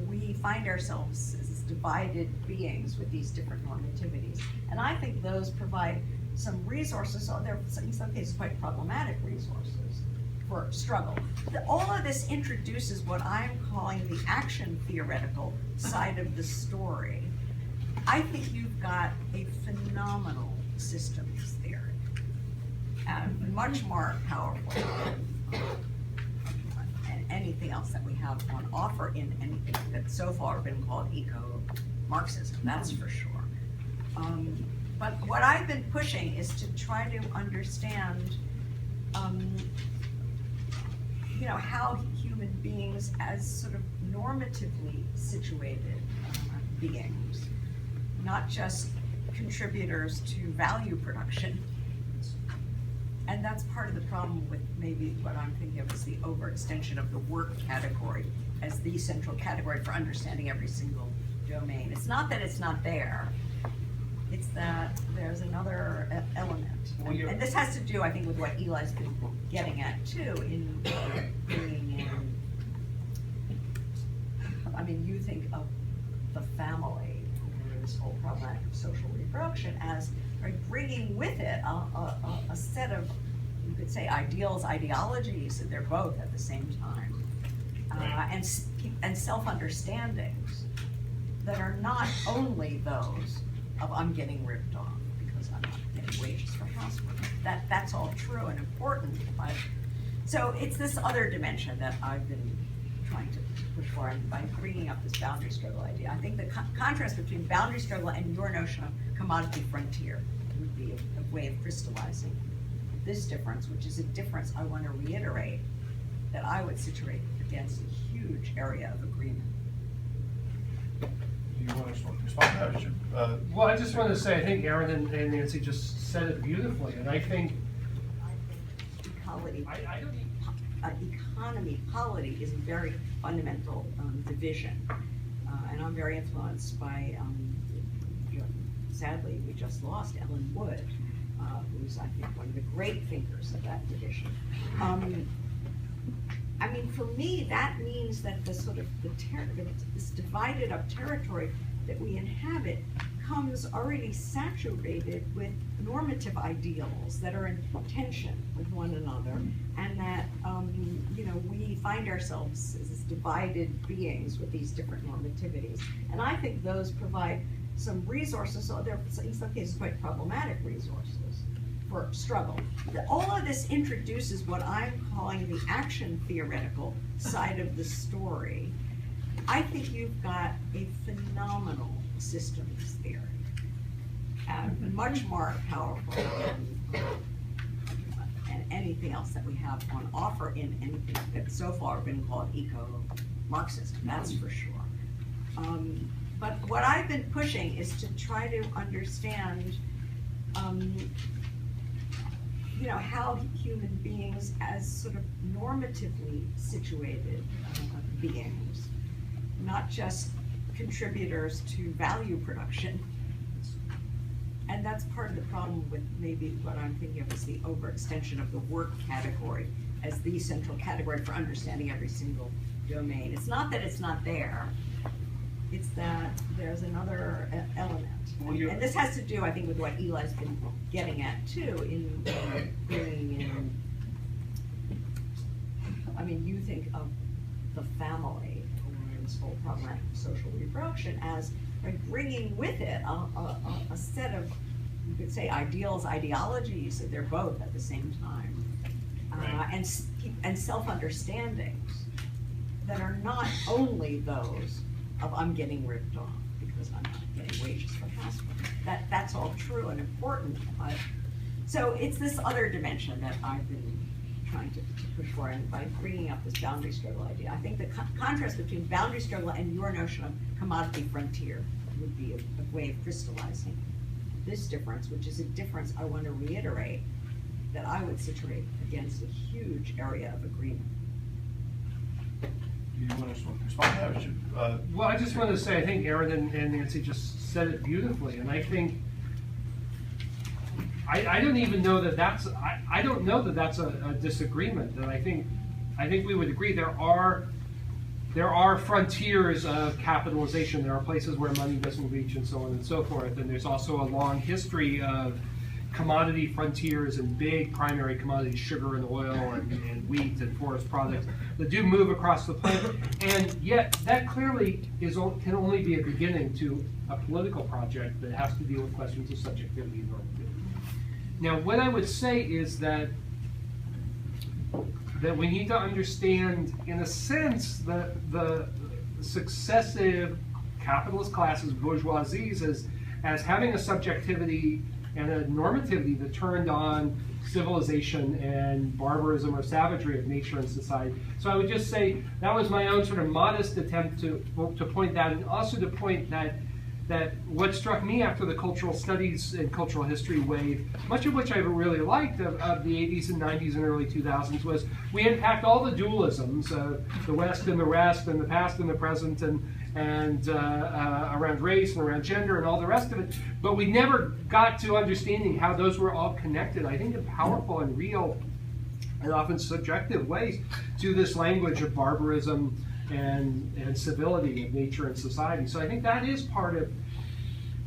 we find ourselves as divided beings with these different normativities. And I think those provide some resources, so they're in some cases quite problematic resources for struggle. All of this introduces what I'm calling the action theoretical side of the story. I think you've got a phenomenal systems theory, and much more powerful than anything else that we have on offer in anything that's so far been called eco-Marxism, that's for sure. But what I've been pushing is to try to understand how human beings as sort of normatively situated beings, not just contributors to value production. And that's part of the problem with maybe what I'm thinking of as the overextension of the work category as the central category for understanding every single domain. It's not that it's not there, it's that there's another element. And this has to do, I think, with what Eli's been getting at too, in bringing in, I mean, you think of the family, this whole problem of social reproduction, as bringing with it a set of, you could say, ideals, ideologies, and they're both at the same time, and self-understandings that are not only those of I'm getting ripped off because I'm not getting wages for housework. That's all true and important, but so it's this other dimension that I've been trying to push for by bringing up this boundary struggle idea. I think the contrast between boundary struggle and your notion of commodity frontier would be a way of crystallizing this difference, which is a difference I want to reiterate that I would situate against a huge area of agreement. Do you want to respond to that? Well, I just want to say, I think Aaron and Nancy just said it beautifully, and I think economy, polity is a very fundamental division, and I'm very influenced by, sadly, we just lost Ellen Wood, who's, I think, one of the great thinkers of that division. I mean, for me, that means that the sort of this divided up territory that we inhabit comes already saturated with normative ideals that are in tension with one another, and that we find ourselves as divided beings with these different normativities. And I think those provide some resources, so they're in some cases quite problematic resources for struggle. All of this introduces what I'm calling the action theoretical side of the story. I think you've got a phenomenal systems theory, and much more powerful than anything else that we have on offer in anything that's so far been called eco-Marxism, that's for sure. But what I've been pushing is to try to understand how human beings as sort of normatively situated beings, not just contributors to value production. And that's part of the problem with maybe what I'm thinking of as the overextension of the work category as the central category for understanding every single domain. It's not that it's not there, it's that there's another element. And this has to do, I think, with what Eli's been getting at too, in bringing in mean, you think of the family, or this whole problem of social reproduction, as like bringing with it a set of, you could say, ideals, ideologies, that they're both at the same time, and self-understandings that are not only those of I'm getting ripped off because I'm not getting wages for housework. That's all true and important, but so it's this other dimension that I've been trying to push for, and by bringing up this boundary struggle idea, I think the contrast between boundary struggle and your notion of commodity frontier would be a way of crystallizing this difference, which is a difference I want to reiterate that I would situate against a huge area of agreement. Do you want to respond to that, or should, Well, I just want to say, I think Aaron and Nancy just said it beautifully, and I think I don't even know that I don't know that that's a disagreement. And I think we would agree there are frontiers of capitalization. There are places where money doesn't reach, and so on and so forth. And there's also a long history of commodity frontiers and big primary commodities, sugar and oil and wheat and forest products, that do move across the planet. And yet that clearly can only be a beginning to a political project that has to deal with questions of subjectivity and normativity. Now, what I would say is that we need to understand, in a sense, the successive capitalist classes, bourgeoisies, as having a subjectivity and a normativity that turned on civilization and barbarism or savagery of nature and society. So I would just say that was my own sort of modest attempt to point that, and also to point that what struck me after the cultural studies and cultural history wave, much of which I really liked of the 80s and 90s and early 2000s, was we unpacked all the dualisms, the West and the rest, and the past and the present, and around race and around gender and all the rest of it, but we never got to understanding how those were all connected, I think, in powerful and real and often subjective ways to this language of barbarism and civility of nature and society. So I think that is part of,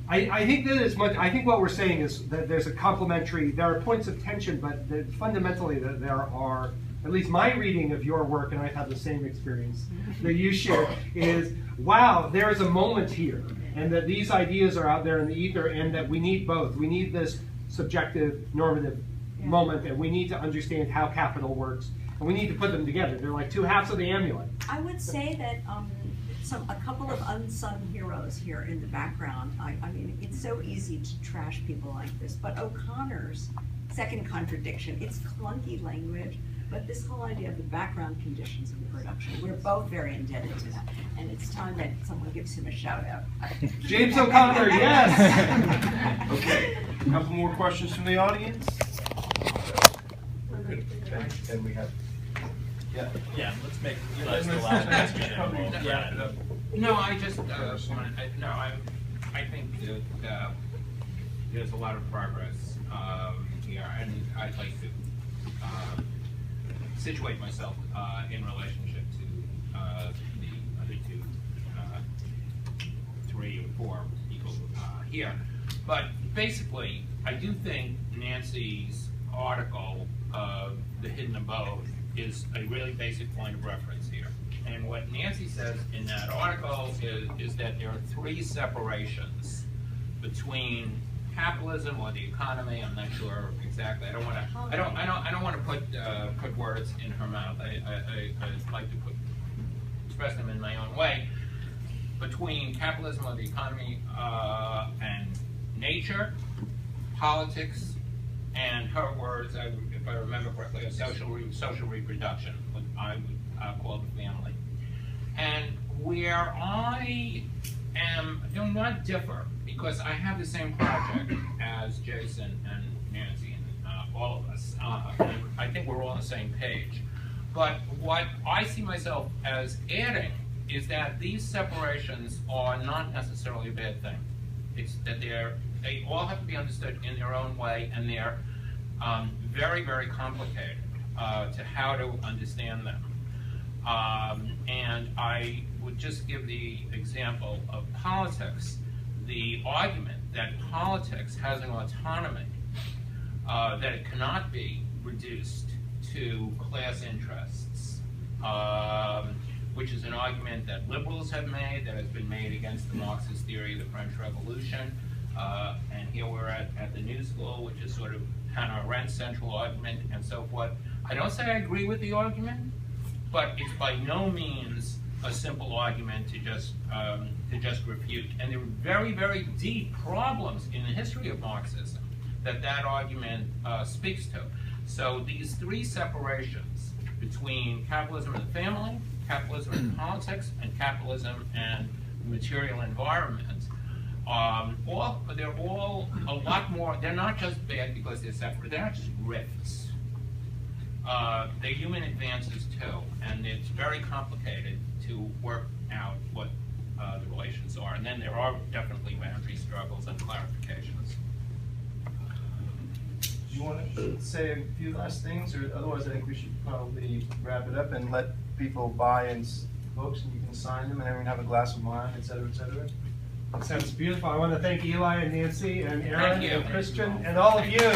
I think that is much, I think what we're saying is that there's a complementary, there are points of tension, but that fundamentally that there are, at least my reading of your work, and I've had the same experience that you share, is, wow, there is a moment here, and that these ideas are out there in the ether, and that we need both. We need this subjective, normative moment, and we need to understand how capital works, and we need to put them together. They're like two halves of the amulet. I would say that a couple of unsung heroes here in the background. I mean, it's so easy to trash people like this, but O'Connor's second contradiction, it's clunky language, but this whole idea of the background conditions of the production, we're both very indebted to that, and it's time that someone gives him a shout out. James O'Connor, yes! Okay, a couple more questions from the audience? Good. Okay. And we have, Yeah, let's make you guys the last question. And we'll wrap it up. No, I just I think that there's a lot of progress here, and I'd like to situate myself in relationship to the other two, 3 or 4 people here. But basically, I do think Nancy's article, The Hidden Abode, is a really basic point of reference here. And what Nancy says in that article is that there are 3 separations between capitalism or the economy. I'm not sure exactly. I don't want to put words in her mouth. I like to express them in my own way. Between capitalism or the economy and nature, politics, and her words, if I remember correctly, social reproduction, what I would call the family. And where I do not differ, because I have the same project as Jason and Nancy and all of us. And I think we're all on the same page. But what I see myself as adding is that these separations are not necessarily a bad thing. It's that they all have to be understood in their own way, and they're very, very complicated to how to understand them. And I would just give the example of politics, the argument that politics has an autonomy, that it cannot be reduced to class interests, which is an argument that liberals have made, that has been made against the Marxist theory of the French Revolution. And here we're at the New School, which is sort of Hannah Arendt's central argument and so forth. I don't say I agree with the argument, but it's by no means a simple argument to just refute. And there are very, very deep problems in the history of Marxism that argument speaks to. So these three separations between capitalism and the family, capitalism and politics, and capitalism and the material environment, they're all a lot more, they're not just bad because they're separate, they're not just rifts. They're human advances too, and it's very complicated to work out what the relations are. And then there are definitely boundary struggles and clarifications. Do you want to say a few last things, or otherwise I think we should probably wrap it up and let people buy in books and you can sign them and everyone have a glass of wine, et cetera, et cetera. That sounds beautiful. I want to thank Eli and Nancy and Aaron Thank you. and Christian and all of you.